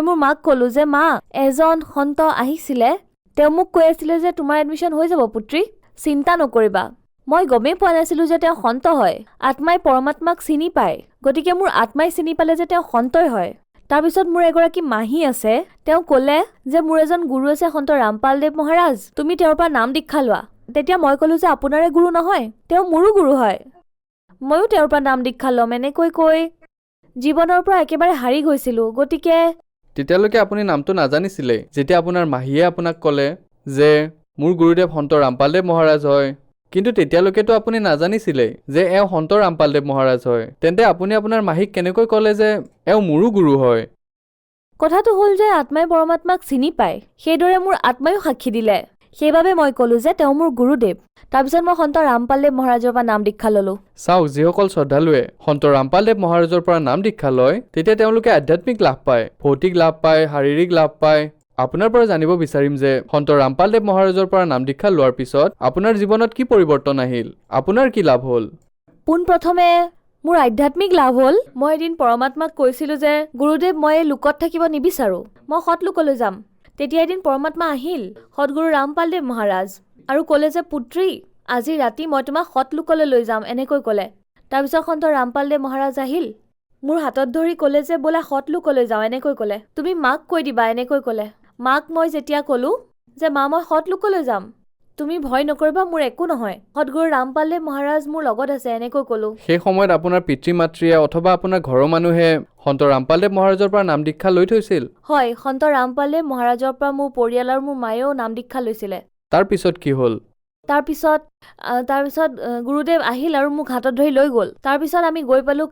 মোৰ মাক ক'লোঁ যে মা, এজন সন্ত আহিছিলে, তেওঁ মোক কৈ আছিলে যে তোমাৰ এডমিশ্যন হৈ যাব পুত্ৰী, চিন্তা নকৰিবা। মই গমেই পোৱা নাছিলোঁ যে তেওঁ সন্ত হয়। আত্মাই পৰমাত্মাক চিনি পায়, গতিকে মোৰ আত্মাই চিনি পালে যে তেওঁ সন্তই হয়। তাৰপিছত মোৰ এগৰাকী মাহী আছে, তেওঁ ক'লে যে মোৰ এজন গুৰু আছে সন্ত ৰামপালদেৱ মহাৰাজ, তুমি তেওঁৰ পৰা নাম দীক্ষা লোৱা। তেতিয়া মই ক'লোঁ যে আপোনাৰে গুৰু নহয়, তেওঁ মোৰো গুৰু হয়, ময়ো তেওঁৰ পৰা নাম দীক্ষা ল'ম। এনেকৈ কৈ জীৱনৰ পৰা একেবাৰে হাৰি গৈছিলোঁ। গতিকে তেতিয়ালৈকে আপুনি নামটো নাজানিছিলেই। যেতিয়া আপোনাৰ মাহীয়ে আপোনাক ক'লে যে মোৰ গুৰুদেৱ সন্ত ৰামপালদেৱ মহাৰাজ হয়, কিন্তু তেতিয়ালৈকেতো আপুনি নাজানিছিলেই যে এওঁ সন্ত ৰামপালদেৱ মহাৰাজ হয়। তেন্তে আপুনি আপোনাৰ মাহীক কেনেকৈ ক'লে যে এওঁ মোৰো গুৰু হয়? কথাটো হ'ল যে আত্মাই পৰমাত্মাক চিনি পায়, সেইদৰে মোৰ আত্মায়ো সাক্ষী দিলে। সেইবাবে মই ক'লো যে তেওঁ মোৰ গুৰুদেৱ। তাৰপিছত মই সন্ত ৰামপালদেৱ মহাৰাজৰ পৰা নাম দীক্ষা ল'লো। চাওক, যিসকল শ্ৰদ্ধালুৱে সন্ত ৰামপালদেৱ মহাৰাজৰ পৰা নাম দীক্ষা লয় তেতিয়া তেওঁলোকে আধ্যাত্মিক লাভ পায়, ভৌতিক লাভ পায়, শাৰীৰিক লাভ পায়। আপোনাৰ পৰা জানিব বিচাৰিম যে সন্ত ৰামপালদেৱ মহাৰাজৰ পৰা নাম দীক্ষা লোৱাৰ পিছত আপোনাৰ জীৱনত কি পৰিৱৰ্তন আহিল, আপোনাৰ কি লাভ হ'ল? পোনপ্ৰথমে মোৰ আধ্যাত্মিক লাভ হ'ল, মই এদিন পৰমাত্মাক কৈছিলোঁ যে গুৰুদেৱ মই এই লোকত থাকিব নিবিচাৰোঁ, মই সৎ লোকলৈ যাম। তেতিয়া এদিন পৰমাত্মা আহিল, সদগুৰু ৰামপালদেৱ মহাৰাজ, আৰু ক'লে যে পুত্ৰী, আজি ৰাতি মই তোমাক সৎ লোকলৈ লৈ যাম, এনেকৈ ক'লে। তাৰপিছত সন্ত ৰামপালদেৱ মহাৰাজ আহিল, মোৰ হাতত ধৰি ক'লে যে ব'লা সৎ লোকলৈ যাওঁ, এনেকৈ ক'লে। তুমি মাক কৈ দিবা, এনেকৈ ক'লে। মাক মই যেতিয়া ক'লোঁ যে মা মই সৎ লোকলৈ যাম, তুমি ভয় নকৰিবা, মোৰ একো নহয়, সদগুৰু ৰামপালদেৱ মহাৰাজ মোৰ লগত আছে, এনেকৈ ক'লোঁ। সেই সময়ত আপোনাৰ পিতৃ মাতৃয়ে অথবা আপোনাৰ ঘৰৰ মানুহে সন্ত ৰামপালদেৱ মহাৰাজৰ পৰা নাম দীক্ষা লৈ থৈছিল? হয়, সন্ত ৰামপালদেৱ মহাৰাজৰ পৰা মোৰ পৰিয়াল আৰু মোৰ মায়েও নাম দীক্ষা লৈছিলে। তাৰ পিছত কি হ'ল? তাৰপিছত গুৰুদেৱ আহিল আৰু মোক হাতত ধৰি লৈ গ'ল। তাৰপিছত আমি গৈ পালোঁ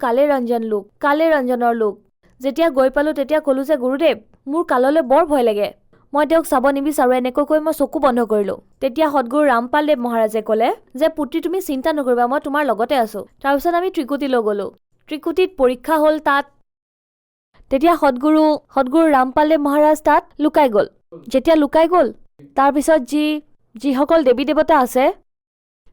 কালেৰঞ্জনৰ লোক। যেতিয়া গৈ পালোঁ তেতিয়া ক'লোঁ যে গুৰুদেৱ, মোৰ কাললৈ বৰ ভয় লাগে, মই তেওঁক চাব নিবিচাৰোঁ, এনেকৈ কৈ মই চকু বন্ধ কৰিলোঁ। তেতিয়া সদগুৰু ৰামপালদেৱ মহাৰাজে ক'লে যে পুত্ৰী তুমি চিন্তা নকৰিবা, মই তোমাৰ লগতে আছোঁ। তাৰপিছত আমি ত্ৰিকুটিলৈ গ'লোঁ। ত্ৰিকুটিত পৰীক্ষা হ'ল তাত। তেতিয়া সদগুৰু ৰামপালদেৱ মহাৰাজ তাত লুকাই গ'ল। যেতিয়া লুকাই গ'ল, তাৰপিছত যিসকল দেৱী দেৱতা আছে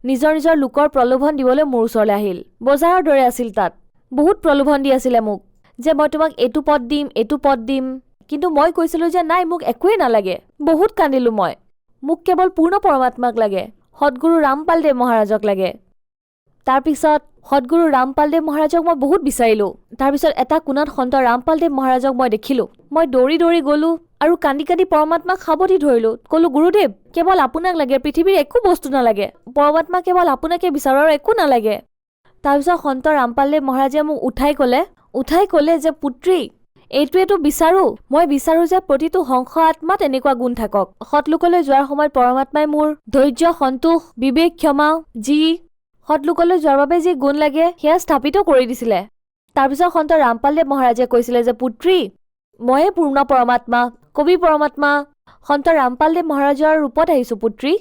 নিজৰ নিজৰ লোকৰ প্ৰলোভন দিবলৈ মোৰ ওচৰলৈ আহিল। বজাৰৰ দৰে আছিল তাত, বহুত প্ৰলোভন দি আছিলে মোক যে মই তোমাক এইটো পদ দিম, কিন্তু মই কৈছিলোঁ যে নাই, মোক একোৱেই নালাগে। বহুত কান্দিলোঁ মই, মোক কেৱল পূৰ্ণ পৰমাত্মাক লাগে, সদগুৰু ৰামপালদেৱ মহাৰাজক লাগে। তাৰপিছত সদগুৰু ৰামপালদেৱ মহাৰাজক মই বহুত বিচাৰিলোঁ। তাৰপিছত এটা কোণত সন্ত ৰামপালদেৱ মহাৰাজক মই দেখিলোঁ। মই দৌৰি দৌৰি গ'লোঁ আৰু কান্দি কান্দি পৰমাত্মাক সাৱটি ধৰিলোঁ। ক'লোঁ গুৰুদেৱ, কেৱল আপোনাক লাগে, পৃথিৱীৰ একো বস্তু নালাগে, পৰমাত্মা কেৱল আপোনাকে বিচাৰোঁ আৰু একো নালাগে। তাৰপিছত সন্ত ৰামপালদেৱ মহাৰাজে মোক উঠাই ক'লে যে পুত্ৰী, এইটোৱেতো বিচাৰোঁ, মই বিচাৰোঁ যে প্ৰতিটো হংস আত্মাত এনেকুৱা গুণ থাকক। সৎলোকলৈ যোৱাৰ সময়ত পৰমাত্মাই মোৰ ধৈৰ্য, সন্তোষ, বিবেক, ক্ষমা, সৎলোকলৈ যোৱাৰ বাবে যি গুণ লাগে সেয়া স্থাপিত কৰি দিছিলে। তাৰপিছত সন্ত ৰামপালদেৱ মহাৰাজে কৈছিলে যে পুত্ৰী, ময়ে পূৰ্ণ পৰমাত্মা, কবি পৰমাত্মা, সন্ত ৰামপালদেৱ মহাৰাজৰ ৰূপত আহিছোঁ পুত্ৰী,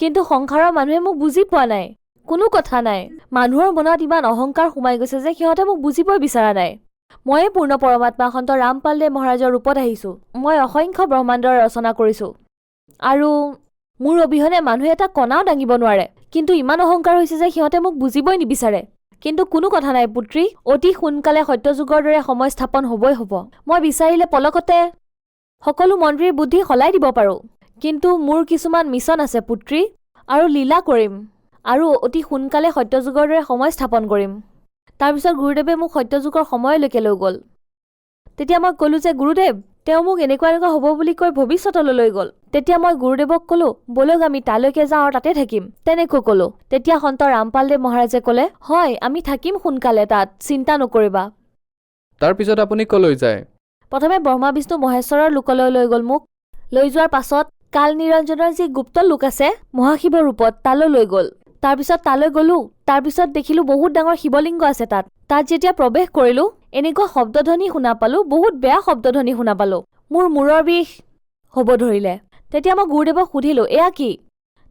কিন্তু সংসাৰৰ মানুহে মোক বুজি পোৱা নাই। কোনো কথা নাই, মানুহৰ মনত ইমান অহংকাৰ সোমাই গৈছে যে সিহঁতে মোক বুজিবই বিচৰা নাই। ময়ে পূৰ্ণ পৰমাত্মা, সন্ত ৰামপালদেৱ মহাৰাজৰ ৰূপত আহিছোঁ। মই অসংখ্য ব্ৰহ্মাণ্ডৰ ৰচনা কৰিছোঁ আৰু মোৰ অবিহনে মানুহে এটা কণাও দাঙিব নোৱাৰে, কিন্তু ইমান অহংকাৰ হৈছে যে সিহঁতে মোক বুজিবই নিবিচাৰে। কিন্তু কোনো কথা নাই পুত্ৰী, অতি সোনকালে সত্যযুগৰ দৰে সময় স্থাপন হ'বই হ'ব। মই বিচাৰিলে পলকতে সকলো মন্ত্ৰীৰ বুদ্ধি সলাই দিব পাৰোঁ, কিন্তু মোৰ কিছুমান মিছন আছে পুত্ৰী, আৰু লীলা কৰিম আৰু অতি সোনকালে সত্যযুগৰ দৰে সময় স্থাপন কৰিম। তাৰপিছত গুৰুদেৱে মোক সত্যযুগৰ সময়লৈকে লৈ গ'ল। তেতিয়া মই ক'লোঁ যে গুৰুদেৱ, তেওঁ মোক এনেকুৱা হ'ব বুলি কৈ ভৱিষ্যতলৈ লৈ গ'ল। তেতিয়া মই গুৰুদেৱক ক'লোঁ ব'লক আমি তালৈকে যাওঁ আৰু তাতে থাকিম, তেনেকৈ ক'লোঁ। তেতিয়া সন্ত ৰামপালদেৱ মহাৰাজে ক'লে হয়, আমি থাকিম সোনকালে তাত, চিন্তা নকৰিবা। তাৰপিছত আপুনি ক'লৈ যায়? প্ৰথমে ব্ৰহ্মা বিষ্ণু মহেশ্বৰৰ লোকলৈ লৈ গ'ল মোক। লৈ যোৱাৰ পাছত কাল নিৰঞ্জনৰ যি গুপ্ত লোক আছে মহাশিৱৰ ৰূপত, তালৈ লৈ গ'ল। তাৰপিছত তালৈ গ'লোঁ। তাৰপিছত দেখিলোঁ বহুত ডাঙৰ শিৱলিংগ আছে তাত। যেতিয়া প্ৰৱেশ কৰিলোঁ, এনেকুৱা শব্দধ্বনি শুনা পালোঁ, বহুত বেয়া শব্দধ্বনি শুনা পালোঁ। মোৰ মূৰৰ বিষ হ'ব ধৰিলে। তেতিয়া মই গুৰুদেৱক সুধিলোঁ এয়া কি?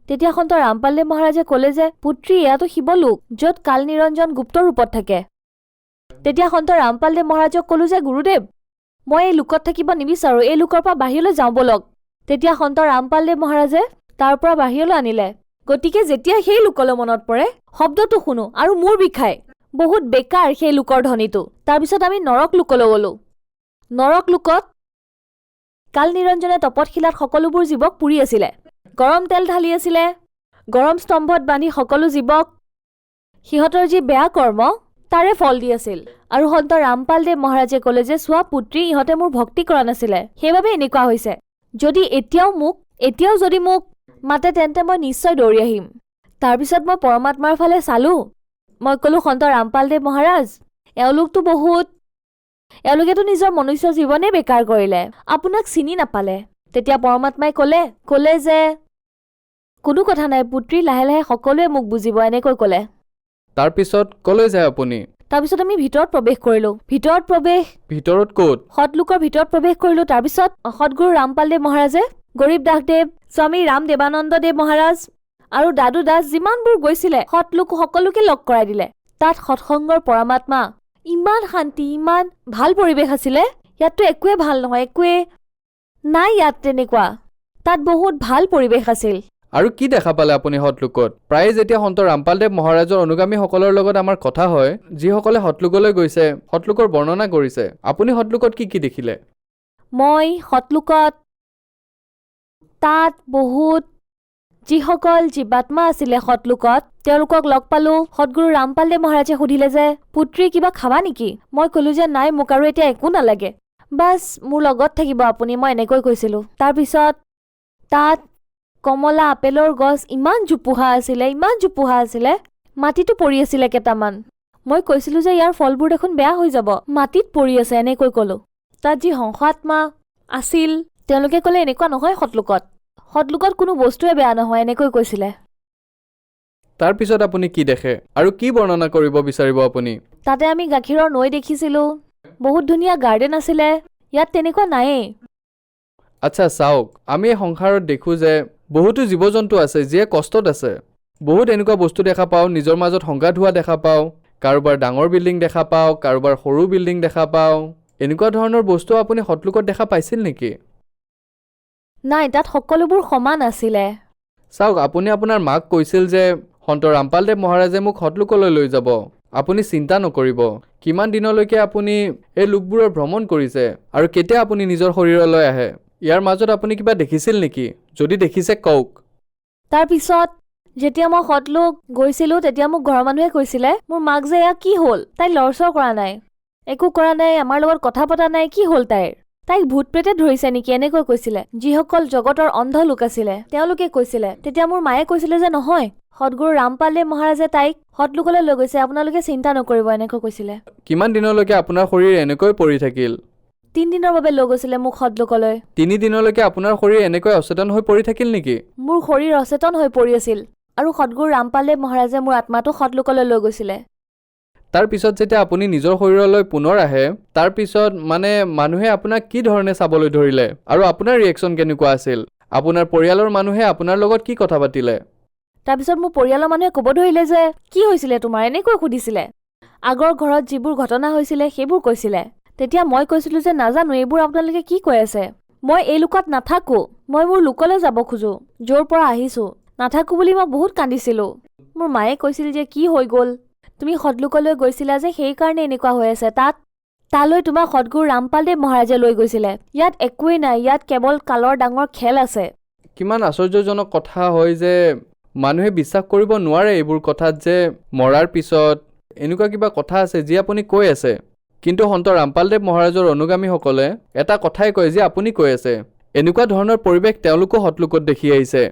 তেতিয়া সন্ত ৰামপালদেৱ মহাৰাজে ক'লে যে পুত্ৰী, এয়াতো শিৱলোক, য'ত কাল নিৰঞ্জন গুপ্ত ৰূপত থাকে। তেতিয়া সন্ত ৰামপালদেৱ মহাৰাজক ক'লোঁ যে গুৰুদেৱ, মই এই লোকত থাকিব নিবিচাৰোঁ, এই লোকৰ পৰা বাহিৰলৈ যাওঁ ব'লক। তেতিয়া সন্ত ৰামপালদেৱ মহাৰাজে তাৰ পৰা বাহিৰলৈ আনিলে। গতিকে যেতিয়া সেই লোকলৈ মনত পৰে, শব্দটো শুনো আৰু মোৰ বিষায়, বহুত বেকাৰ সেই লোকৰ ধ্বনিটো। তাৰপিছত আমি নৰক লোকলৈ গ'লোঁ। নৰক লোকত কাল নিৰঞ্জনে তপতশিলাত সকলোবোৰ জীৱক পুৰি আছিলে, গৰম তেল ঢালি আছিলে, গৰম স্তম্ভত বান্ধি সকলো জীৱক সিহঁতৰ যি বেয়া কৰ্ম তাৰে ফল দি আছিল। আৰু সন্ত ৰামপালদেৱ মহাৰাজে ক'লে যে চোৱা পুত্ৰী, ইহঁতে মোৰ ভক্তি কৰা নাছিলে, সেইবাবে এনেকুৱা হৈছে। যদি এতিয়াও যদি মোক মাতে তেন্তে মই নিশ্চয় দৌৰি আহিম। তাৰপিছত মই পৰমাত্মাৰ ফালে চালোঁ। মই ক'লোঁ সন্ত ৰামপালদেৱ মহাৰাজ, এওঁলোকেতো নিজৰ মনুষ্য জীৱনেই বেকাৰ কৰিলে, আপোনাক চিনি নাপালে। তেতিয়া পৰমাত্মাই ক'লে কোনো কথা নাই পুত্ৰী, লাহে লাহে সকলোৱে মোক বুজিব, এনেকৈ ক'লে। তাৰপিছত কলৈ যায় আপুনি? তাৰপিছত আমি ভিতৰত প্ৰৱেশ কৰিলোঁ। ভিতৰত ক'ত? সৎলোকৰ ভিতৰত প্ৰৱেশ কৰিলোঁ। তাৰপিছত সৎগুৰু ৰামপালদেৱ মহাৰাজে, গৰীব দাসদেৱ, স্বামী ৰাম দেৱানন্দদেৱ মহাৰাজ আৰু দাদু দাস যিমানবোৰ গৈছিলে সৎলোক সকলোকে লগ কৰাই দিলে। তাত সৎসংগৰ পৰমাত্মা, ইমান শান্তি, ইমান ভাল পৰিৱেশ আছিলে। ইয়াততো একোৱে ভাল নহয়, একোৱে নাই ইয়াত তেনেকুৱা। তাত বহুত ভাল পৰিৱেশ আছিল। আৰু কি দেখা পালে আপুনি সৎলোকত? প্ৰায়ে যেতিয়া সন্ত ৰামপালদেৱ মহাৰাজৰ অনুগামীসকলৰ লগত আমাৰ কথা হয়, যিসকলে সৎলোকলৈ গৈছে, সৎলোকৰ বৰ্ণনা কৰিছে, আপুনি সৎলোকত কি কি দেখিলে? মই সৎলোকত তাত বহুত যিসকল জীৱাত্মা আছিলে সৎলোকত, তেওঁলোকক লগ পালোঁ। সৎগুৰু ৰামপালদেৱ মহাৰাজে সুধিলে যে, পুত্ৰী কিবা খাবা নেকি? মই ক'লোঁ যে নাই, মোক আৰু এতিয়া একো নালাগে, বাছ মোৰ লগত থাকিব আপুনি, মই এনেকৈ কৈছিলোঁ। তাৰপিছত তাত কমলা আপেলৰ গছ ইমান জোপোহা আছিলে, মাটিতো পৰি আছিলে কেইটামান। মই কৈছিলোঁ যে ইয়াৰ ফলবোৰ দেখোন বেয়া হৈ যাব, মাটিত পৰি আছে, এনেকৈ ক'লোঁ। তাত যি হংসাত্মা আছিল তেওঁলোকে ক'লে এনেকুৱা নহয় সৎলোকত কোনো বস্তুৱে বেয়া নহয়, এনেকৈ কৈছিলে। তাৰপিছত আপুনি কি দেখে আৰু কি বৰ্ণনা কৰিব বিচাৰিব আপুনি? তাতে আমি গাখীৰৰ নৈ দেখিছিলোঁ, বহুত ধুনীয়া গাৰ্ডেন আছিলে। ইয়াত তেনেকুৱা নায়েই। আচ্ছা চাওক, আমি এই সংসাৰত দেখোঁ যে বহুতো জীৱ জন্তু আছে যিয়ে কষ্টত আছে। বহুত এনেকুৱা বস্তু দেখা পাওঁ, নিজৰ মাজত সংঘাত হোৱা দেখা পাওঁ, কাৰোবাৰ ডাঙৰ বিল্ডিং দেখা পাওঁ, কাৰোবাৰ সৰু বিল্ডিং দেখা পাওঁ। এনেকুৱা ধৰণৰ বস্তু আপুনি সৎলোকত দেখা পাইছিল নেকি? নাই, তাত সকলোবোৰ সমান আছিলে। চাওক, আপুনি আপোনাৰ মাক কৈছিল যে সন্ত ৰামপালদেৱ মহাৰাজে মোক সৎলোকলৈ লৈ যাব, আপুনি চিন্তা নকৰিব। কিমান দিনলৈকে আপুনি এই লোকবোৰৰ ভ্ৰমণ কৰিছে আৰু কেতিয়া আপুনি নিজৰ শৰীৰলৈ আহে? ইয়াৰ মাজত আপুনি কিবা দেখিছিল নেকি? যদি দেখিছে কওক। তাৰপিছত যেতিয়া মই সৎলোক গৈছিলোঁ তেতিয়া মোক ঘৰৰ মানুহে কৈছিলে, মোৰ মাক যে এয়া কি হ'ল, তাই লৰচৰ কৰা নাই, একো কৰা নাই, আমাৰ লগত কথা পতা নাই, কি হ'ল তাইক ভূত প্ৰেতে ধৰিছে নেকি, এনেকৈ কৈছিলে। যিসকল জগতৰ অন্ধ লোক আছিলে তেওঁলোকে কৈছিলে। তেতিয়া মোৰ মায়ে কৈছিলে যে নহয়, সৎগুৰু ৰামপালদেৱ মহাৰাজে তাইক সৎলোকলৈ লৈ গৈছে, আপোনালোকে চিন্তা নকৰিব, এনেকৈ কৈছিলে। কিমান দিনলৈকে আপোনাৰ শৰীৰ এনেকৈ পৰি থাকিল? 3 দিনৰ বাবে লৈ গৈছিলে মোক সৎলোকলৈ। 3 দিনলৈকে আপোনাৰ শৰীৰ এনেকৈ অচেতন হৈ পৰি থাকিল নেকি? মোৰ শৰীৰ অচেতন হৈ পৰি আছিল আৰু সৎগুৰু ৰামপালদেৱ মহাৰাজে মোৰ আত্মাটো সৎলোকলৈ লৈ গৈছিলে। তাৰপিছত যেতিয়া আপুনি নিজৰ শৰীৰলৈ পুনৰ আহে, তাৰপিছত মানে মানুহে আপোনাক কি ধৰণে চাবলৈ ধৰিলে আৰু আপোনাৰ ৰিয়েকশ্যন কেনেকুৱা আছিল? আপোনাৰ পৰিয়ালৰ মানুহে আপোনাৰ লগত কি কথা পাতিলে? তাৰপিছত মোৰ পৰিয়ালৰ মানুহে ক'ব ধৰিলে যে কি হৈছিলে তোমাৰ, এনেকৈ সুধিছিলে। আগৰ ঘৰত যিবোৰ ঘটনা হৈছিলে সেইবোৰ কৈছিলে। তেতিয়া মই কৈছিলোঁ যে নাজানো, এইবোৰ আপোনালোকে কি কৈ আছে, মই এই লোকত নাথাকোঁ, মই মোৰ লোকলৈ যাব খোজোঁ, য'ৰ পৰা আহিছোঁ, নাথাকোঁ বুলি মই বহুত কান্দিছিলোঁ। মোৰ মায়ে কৈছিল যে কি হৈ গ'ল, তুমি সৎলোকলৈ গৈছিলা যে সেইকাৰণে এনেকুৱা হৈ আছে, তালৈ তোমাক সৎগুৰু ৰামপালদেৱ মহাৰাজে লৈ গৈছিলে। ইয়াত একোৱেই নাই, ইয়াত কেৱল কালৰ ডাঙৰ খেল আছে। কিমান আশ্চৰ্যজনক কথা হয় যে মানুহে বিশ্বাস কৰিব নোৱাৰে এইবোৰ কথাত, যে মৰাৰ পিছত এনেকুৱা কিবা কথা আছে যি আপুনি কৈ আছে। কিন্তু সন্ত ৰামপালদেৱ মহাৰাজৰ অনুগামীসকলে এটা কথাই কয় যে আপুনি কৈ আছে। এনেকুৱা ধৰণৰ পৰিৱেশ তেওঁলোকো সৎলোকত দেখি আহিছে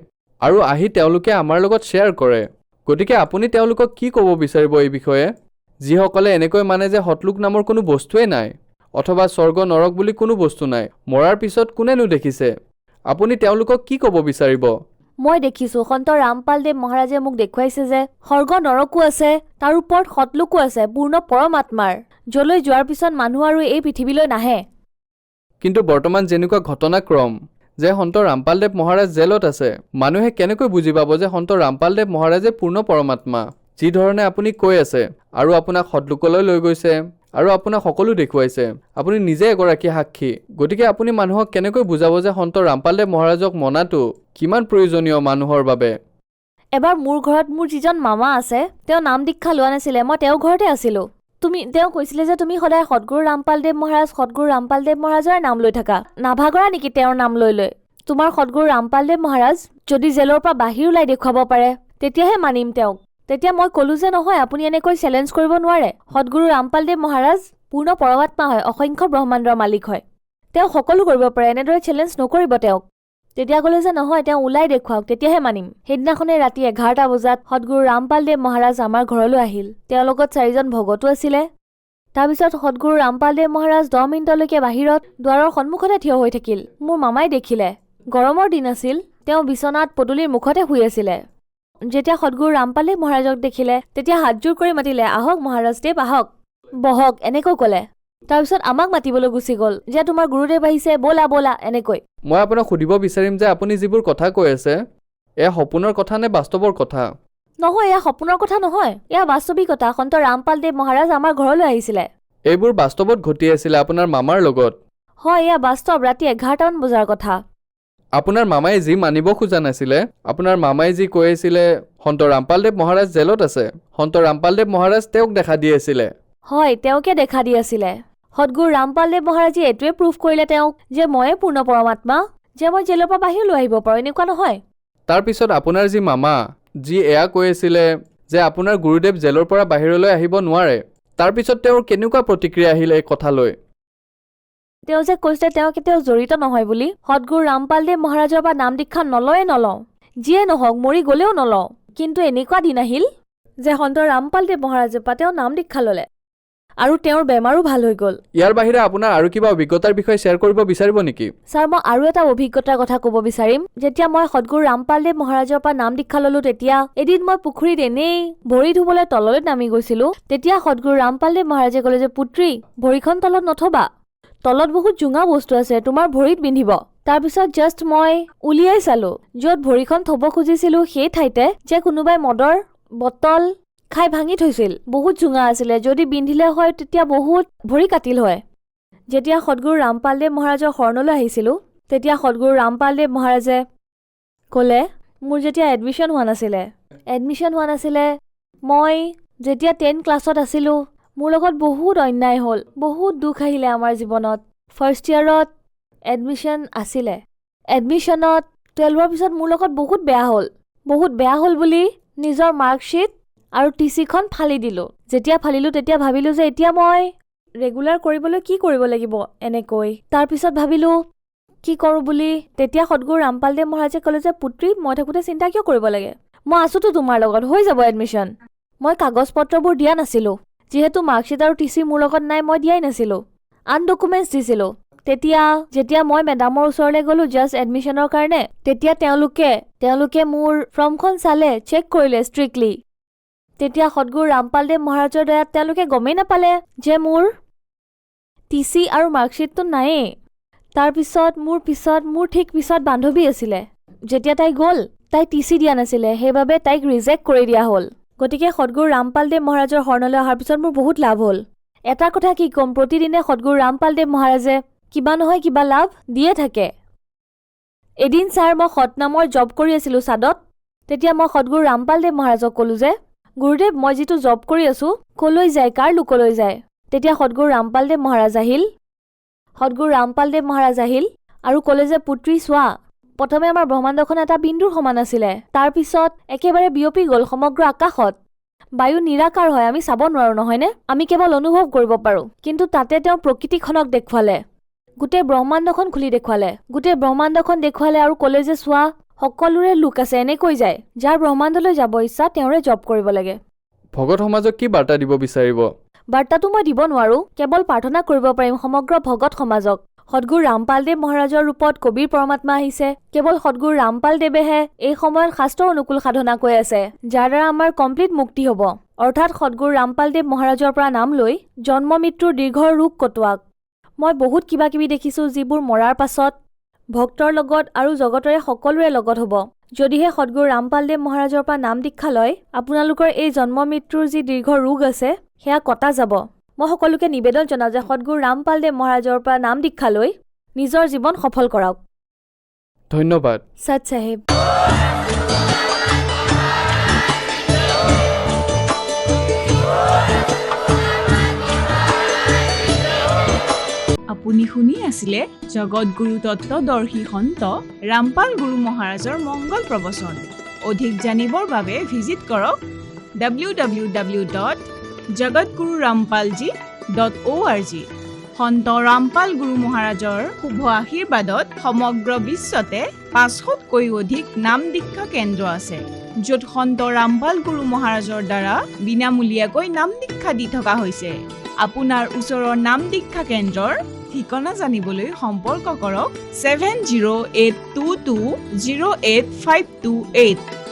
আৰু আহি তেওঁলোকে আমাৰ লগত শ্বেয়াৰ কৰে। গতিকে আপুনি তেওঁলোকক কি ক'ব বিচাৰিব এই বিষয়ে, যিসকলে এনেকৈ মানে যে সৎলোক নামৰ কোনো বস্তুৱেই নাই, অথবা স্বৰ্গ নৰক বুলি কোনো বস্তু নাই, মৰাৰ পিছত কোনেনো দেখিছে? আপুনি তেওঁলোকক কি ক'ব বিচাৰিব? মই দেখিছোঁ, সন্ত ৰামপালদেৱ মহাৰাজে মোক দেখুৱাইছে যে স্বৰ্গ নৰকো আছে, তাৰ ওপৰত সৎলোকো আছে, পূৰ্ণ পৰমাত্মাৰ, যলৈ যোৱাৰ পিছত মানুহ আৰু এই পৃথিৱীলৈ নাহে। কিন্তু বৰ্তমান যেনেকুৱা ঘটনাক্ৰম যে সন্ত ৰামপালদেৱ মহাৰাজ জেলত আছে, মানুহে কেনেকৈ বুজি পাব যে সন্ত ৰামপালদেৱ মহাৰাজে পূৰ্ণ পৰমাত্মা, যি ধৰণে আপুনি কৈ আছে আৰু আপোনাক সৎলোকলৈ লৈ গৈছে আৰু আপোনাক সকলো দেখুৱাইছে, আপুনি নিজে এগৰাকী সাক্ষী। গতিকে আপুনি মানুহক কেনেকৈ বুজাব যে সন্ত ৰামপালদেৱ মহাৰাজক মনাটো কিমান প্ৰয়োজনীয় মানুহৰ বাবে? এবাৰ মোৰ ঘৰত মোৰ যিজন মামা আছে, তেওঁ নাম দীক্ষা লোৱা নাছিলে, মই তেওঁৰ ঘৰতে আছিলোঁ। তেওঁ কৈছিলে যে তুমি সদায় সৎগুৰু ৰামপালদেৱ মহাৰাজৰে নাম লৈ থাকা, নাভাগৰা নেকি তেওঁৰ নাম লৈ লৈ? তোমাৰ সৎগুৰু ৰামপালদেৱ মহাৰাজ যদি জেলৰ পৰা বাহিৰ ওলাই দেখুৱাব পাৰে তেতিয়াহে মানিম তেওঁক। তেতিয়া মই ক'লোঁ যে নহয়, আপুনি এনেকৈ চেলেঞ্জ কৰিব নোৱাৰে, সৎগুৰু ৰামপালদেৱ মহাৰাজ পূৰ্ণ পৰমাত্মা হয়, অসংখ্য ব্ৰহ্মাণ্ডৰ মালিক হয়, তেওঁ সকলো কৰিব পাৰে, এনেদৰে চেলেঞ্জ নকৰিব তেওঁক। তেতিয়া ক'লে যে নহয়, তেওঁ ওলাই দেখুৱাওক, তেতিয়াহে মানিম। সেইদিনাখনে ৰাতি 11টা বজাত সৎগুৰু ৰামপালদেৱ মহাৰাজ আমাৰ ঘৰলৈ আহিল। তেওঁৰ লগত 4জন ভগতো আছিলে। তাৰপিছত সৎগুৰু ৰামপালদেৱ মহাৰাজ 10 মিনিটলৈকে বাহিৰত দুৱাৰৰ সন্মুখতে থিয় হৈ থাকিল। মোৰ মামাই দেখিলে, গৰমৰ দিন আছিল, তেওঁ বিচনাত পদূলিৰ মুখতে শুই আছিলে। যেতিয়া সদগুৰু ৰামপালদেৱ মহাৰাজক দেখিলে তেতিয়া হাতযোৰ কৰি মাতিলে, আহক মহাৰাজদেৱ আহক, বহক, এনেকৈ ক'লে। তাৰপিছত আমাক মাতিবলৈ গুচি গ'ল যে তোমাৰ গুৰুদেৱ আহিছে, ব'লা ব'লা, এনেকৈ। মই আপোনাক সুধিব বিচাৰিম যে আপুনি যিবোৰ কথা কৈ আছে এয়া সপোনৰ কথা নে বাস্তৱৰ কথা? নহয়, এয়া সপোনৰ কথা নহয়, এয়া বাস্তৱিকতা। সন্ত ৰামপালদেৱ মহাৰাজ আমাৰ ঘৰলৈ আহিছিলে। এইবোৰ বাস্তৱত ঘটি আছিলে আপোনাৰ মামাৰ লগত? হয়, এয়া বাস্তৱ। ৰাতি 11টামান বজাৰ কথা। আপোনাৰ মামাই যি মানিব খোজা নাছিলে, আপোনাৰ মামাই যি কৈ আছিলে সন্ত ৰামপালদেৱ মহাৰাজ জেলত আছে, সন্ত ৰামপালদেৱ মহাৰাজ তেওঁক দেখা দি আছিলে। হয়, তেওঁকে দেখা দি আছিলে। সদগুৰু ৰামপালদেৱ মহাৰাজে এইটোৱে প্ৰুফ কৰিলে তেওঁক যে ময়ে পূৰ্ণ পৰমাত্মা, যে মই জেলৰ পৰা বাহিৰলৈ আহিব পাৰোঁ, এনেকুৱা নহয়। তাৰপিছত আপোনাৰ যি মামা যি এয়া কৈ আছিলে যে আপোনাৰ গুৰুদেৱ জেলৰ পৰা বাহিৰলৈ আহিব নোৱাৰে, তাৰপিছত তেওঁৰ কেনেকুৱা প্ৰতিক্ৰিয়া আহিলে এই কথালৈ? তেওঁ যে কৈছিলে তেওঁ কেতিয়াও জড়িত নহয় বুলি। সদগুৰু ৰামপালদেৱ মহাৰাজৰ পৰা নাম দীক্ষা নলওঁ, যিয়ে নহওক মৰি গ'লেও নলওঁ। কিন্তু এনেকুৱা দিন আহিল যে সন্ত ৰামপালদেৱ মহাৰাজৰ পৰা তেওঁ নাম দীক্ষা ল'লে আৰু তেওঁৰ বেমাৰো ভাল হৈ গ'ল। ইয়াৰ বাহিৰে আপোনাৰ আৰু কিবা অভিজ্ঞতাৰ বিষয়ে শ্বেয়াৰ কৰিব বিচাৰিব নেকি? ছাৰ, মই আৰু এটা অভিজ্ঞতাৰ কথা ক'ব বিচাৰিম। যেতিয়া মই সদগুৰু ৰামপালদেৱ মহাৰাজৰ পৰা নাম দীক্ষা ল'লো তেতিয়া এদিন মই পুখুৰীত এনেই ভৰি ধুবলৈ তললৈ নামি গৈছিলোঁ। তেতিয়া সদগুৰু ৰামপালদেৱ মহাৰাজে ক'লে যে পুত্ৰী, ভৰিখন তলত নথবা, তলত বহুত জোঙা বস্তু আছে, তোমাৰ ভৰিত বিন্ধিব। তাৰপিছত জাষ্ট মই উলিয়াই চালোঁ, য'ত ভৰিখন থ'ব খুজিছিলোঁ সেই ঠাইতে যে কোনোবাই মদৰ বটল খাই ভাঙি থৈছিল। বহুত জোঙা আছিলে, যদি বিন্ধিলে হয় তেতিয়া বহুত ভৰি কাটিল হয়। যেতিয়া সদগুৰু ৰামপালদেৱ মহাৰাজৰ শৰণলৈ আহিছিলোঁ তেতিয়া সদগুৰু ৰামপালদেৱ মহাৰাজে ক'লে, মোৰ যেতিয়া এডমিশ্যন হোৱা নাছিলে, মই যেতিয়া 10 ক্লাছত আছিলোঁ, মোৰ লগত বহুত অন্যায় হ'ল, বহুত দুখ আহিলে আমাৰ জীৱনত। ফাৰ্ষ্ট ইয়াৰত এডমিশ্যন আছিলে, এডমিশ্যনত 12ৰ পিছত মোৰ লগত বহুত বেয়া হ'ল বুলি নিজৰ মাৰ্কশ্বিট আৰু টিচিখন ফালি দিলোঁ। যেতিয়া ফালিলোঁ তেতিয়া ভাবিলোঁ যে এতিয়া মই ৰেগুলাৰ কৰিবলৈ কি কৰিব লাগিব এনেকৈ। তাৰপিছত ভাবিলোঁ কি কৰোঁ বুলি। তেতিয়া সদগুৰু ৰামপালদেৱ মহাৰাজে ক'লে যে পুত্ৰী, মই থাকোঁতে চিন্তা কিয় কৰিব লাগে, মই আছোঁতো তোমাৰ লগত, হৈ যাব এডমিশ্যন। মই কাগজ পত্ৰবোৰ দিয়া নাছিলোঁ, যিহেতু মাৰ্কশ্বিট আৰু টিচি মোৰ লগত নাই, মই দিয়াই নাছিলোঁ, আনডকুমেণ্টছ দিছিলোঁ। যেতিয়া মই মেডামৰ ওচৰলৈ গ'লোঁ জাষ্ট এডমিশ্যনৰ কাৰণে, তেতিয়া তেওঁলোকে মোৰ ফৰ্মখন চালে, চেক কৰিলে ষ্ট্ৰিক্টলি। তেতিয়া সদগুৰু ৰামপালদেৱ মহাৰাজৰ দয়াত তেওঁলোকে গমেই নাপালে যে মোৰ টিচি আৰু মাৰ্কশ্বিটটো নায়েই। তাৰপিছত মোৰ ঠিক পিছত বান্ধৱী আছিলে, যেতিয়া তাই গ'ল তাই টিচি দিয়া নাছিলে, সেইবাবে তাইক ৰিজেক্ট কৰি দিয়া হ'ল। গতিকে সদগুৰু ৰামপালদেৱ মহাৰাজৰ শৰণলৈ অহাৰ পিছত মোৰ বহুত লাভ হ'ল। এটা কথা কি ক'ম, প্ৰতিদিনে সদগুৰু ৰামপালদেৱ মহাৰাজে কিবা নহয় কিবা লাভ দিয়ে থাকে। এদিন ছাৰ, মই সতনামৰ জব কৰি আছিলোঁ ছাদত। তেতিয়া মই সদগুৰু ৰামপালদেৱ মহাৰাজক ক'লোঁ যে গুৰুদেৱ, মই যিটো জব কৰি আছোঁ ক'লৈ যায়, কাৰ লোকলৈ যায়? তেতিয়া সদগুৰু ৰামপালদেৱ মহাৰাজ আহিল আৰু ক'লে যে পুত্ৰী চোৱা, প্ৰথমে আমাৰ ব্ৰহ্মাণ্ডখন এটা বিন্দুৰ সমান আছিলে, তাৰপিছত একেবাৰে বিয়পি গ'ল সমগ্ৰ আকাশত। বায়ু নিৰাকাৰ হয়, আমি চাব নোৱাৰোঁ নহয়নে, আমি কেৱল অনুভৱ কৰিব পাৰোঁ। কিন্তু তাতে তেওঁ প্ৰকৃতিখনক দেখুৱালে, গোটেই ব্ৰহ্মাণ্ডখন খুলি দেখুৱালে আৰু ক'লে যে চোৱা, সকলোৰে লোক আছে, এনেকৈ যায়, যাৰ ব্ৰহ্মাণ্ডলৈ যাব ইচ্ছা তেওঁৰে জব কৰিব লাগে। ভগত সমাজক কি বাৰ্তা দিব বিচাৰিব? বাৰ্তাটো মই দিব নোৱাৰোঁ, কেৱল প্ৰাৰ্থনা কৰিব পাৰিম সমগ্ৰ ভগত সমাজক। সদগুৰু ৰামপালদেৱ মহাৰাজৰ ৰূপত কবিৰ পৰমাত্মা আহিছে। কেৱল সদগুৰু ৰামপালদেৱেহে এই সময়ত শাস্ত্ৰ অনুকূল সাধনা কৈ আছে, যাৰ দ্বাৰা আমাৰ কমপ্লিট মুক্তি হ'ব। অৰ্থাৎ সদগুৰু ৰামপালদেৱ মহাৰাজৰ পৰা নাম লৈ জন্ম মৃত্যুৰ দীৰ্ঘ ৰোগ কটোৱাক। মই বহুত কিবা কিবি দেখিছোঁ যিবোৰ মৰাৰ পাছত ভক্তৰ লগত আৰু জগতৰে সকলোৰে লগত হ'ব। যদিহে সদগুৰু ৰামপালদেৱ মহাৰাজৰ পৰা নাম দীক্ষা লয়, আপোনালোকৰ এই জন্ম মৃত্যুৰ যি দীৰ্ঘ ৰোগ আছে সেয়া কটা যাব। মই সকলোকে নিবেদন জনাওঁ যে সদগুৰু ৰামপালদেৱ মহাৰাজৰ পৰা নাম দীক্ষা লৈ নিজৰ জীৱন সফল কৰাওক। ধন্যবাদ। সৎ চাহেব। আপুনি শুনি আছিলে জগতগুৰু তত্ত্বদৰ্শী সন্ত ৰামপাল গুৰু মহাৰাজৰ মংগল প্ৰবচন। অধিক জানিবৰ বাবে ভিজিট কৰক www.jagatgururampalji.org। সন্ত ৰামপাল গুৰু মহাৰাজৰ শুভ আশীৰ্বাদত সমগ্ৰ বিশ্বতে 500তকৈ অধিক নাম দীক্ষা কেন্দ্ৰ আছে, য'ত সন্ত ৰামপাল গুৰু মহাৰাজৰ দ্বাৰা বিনামূলীয়াকৈ নাম দীক্ষা দি থকা হৈছে। আপোনাৰ ওচৰৰ নাম দীক্ষা কেন্দ্ৰৰ ঠিকনা জানিবলৈ সম্পৰ্ক কৰক 7082208528।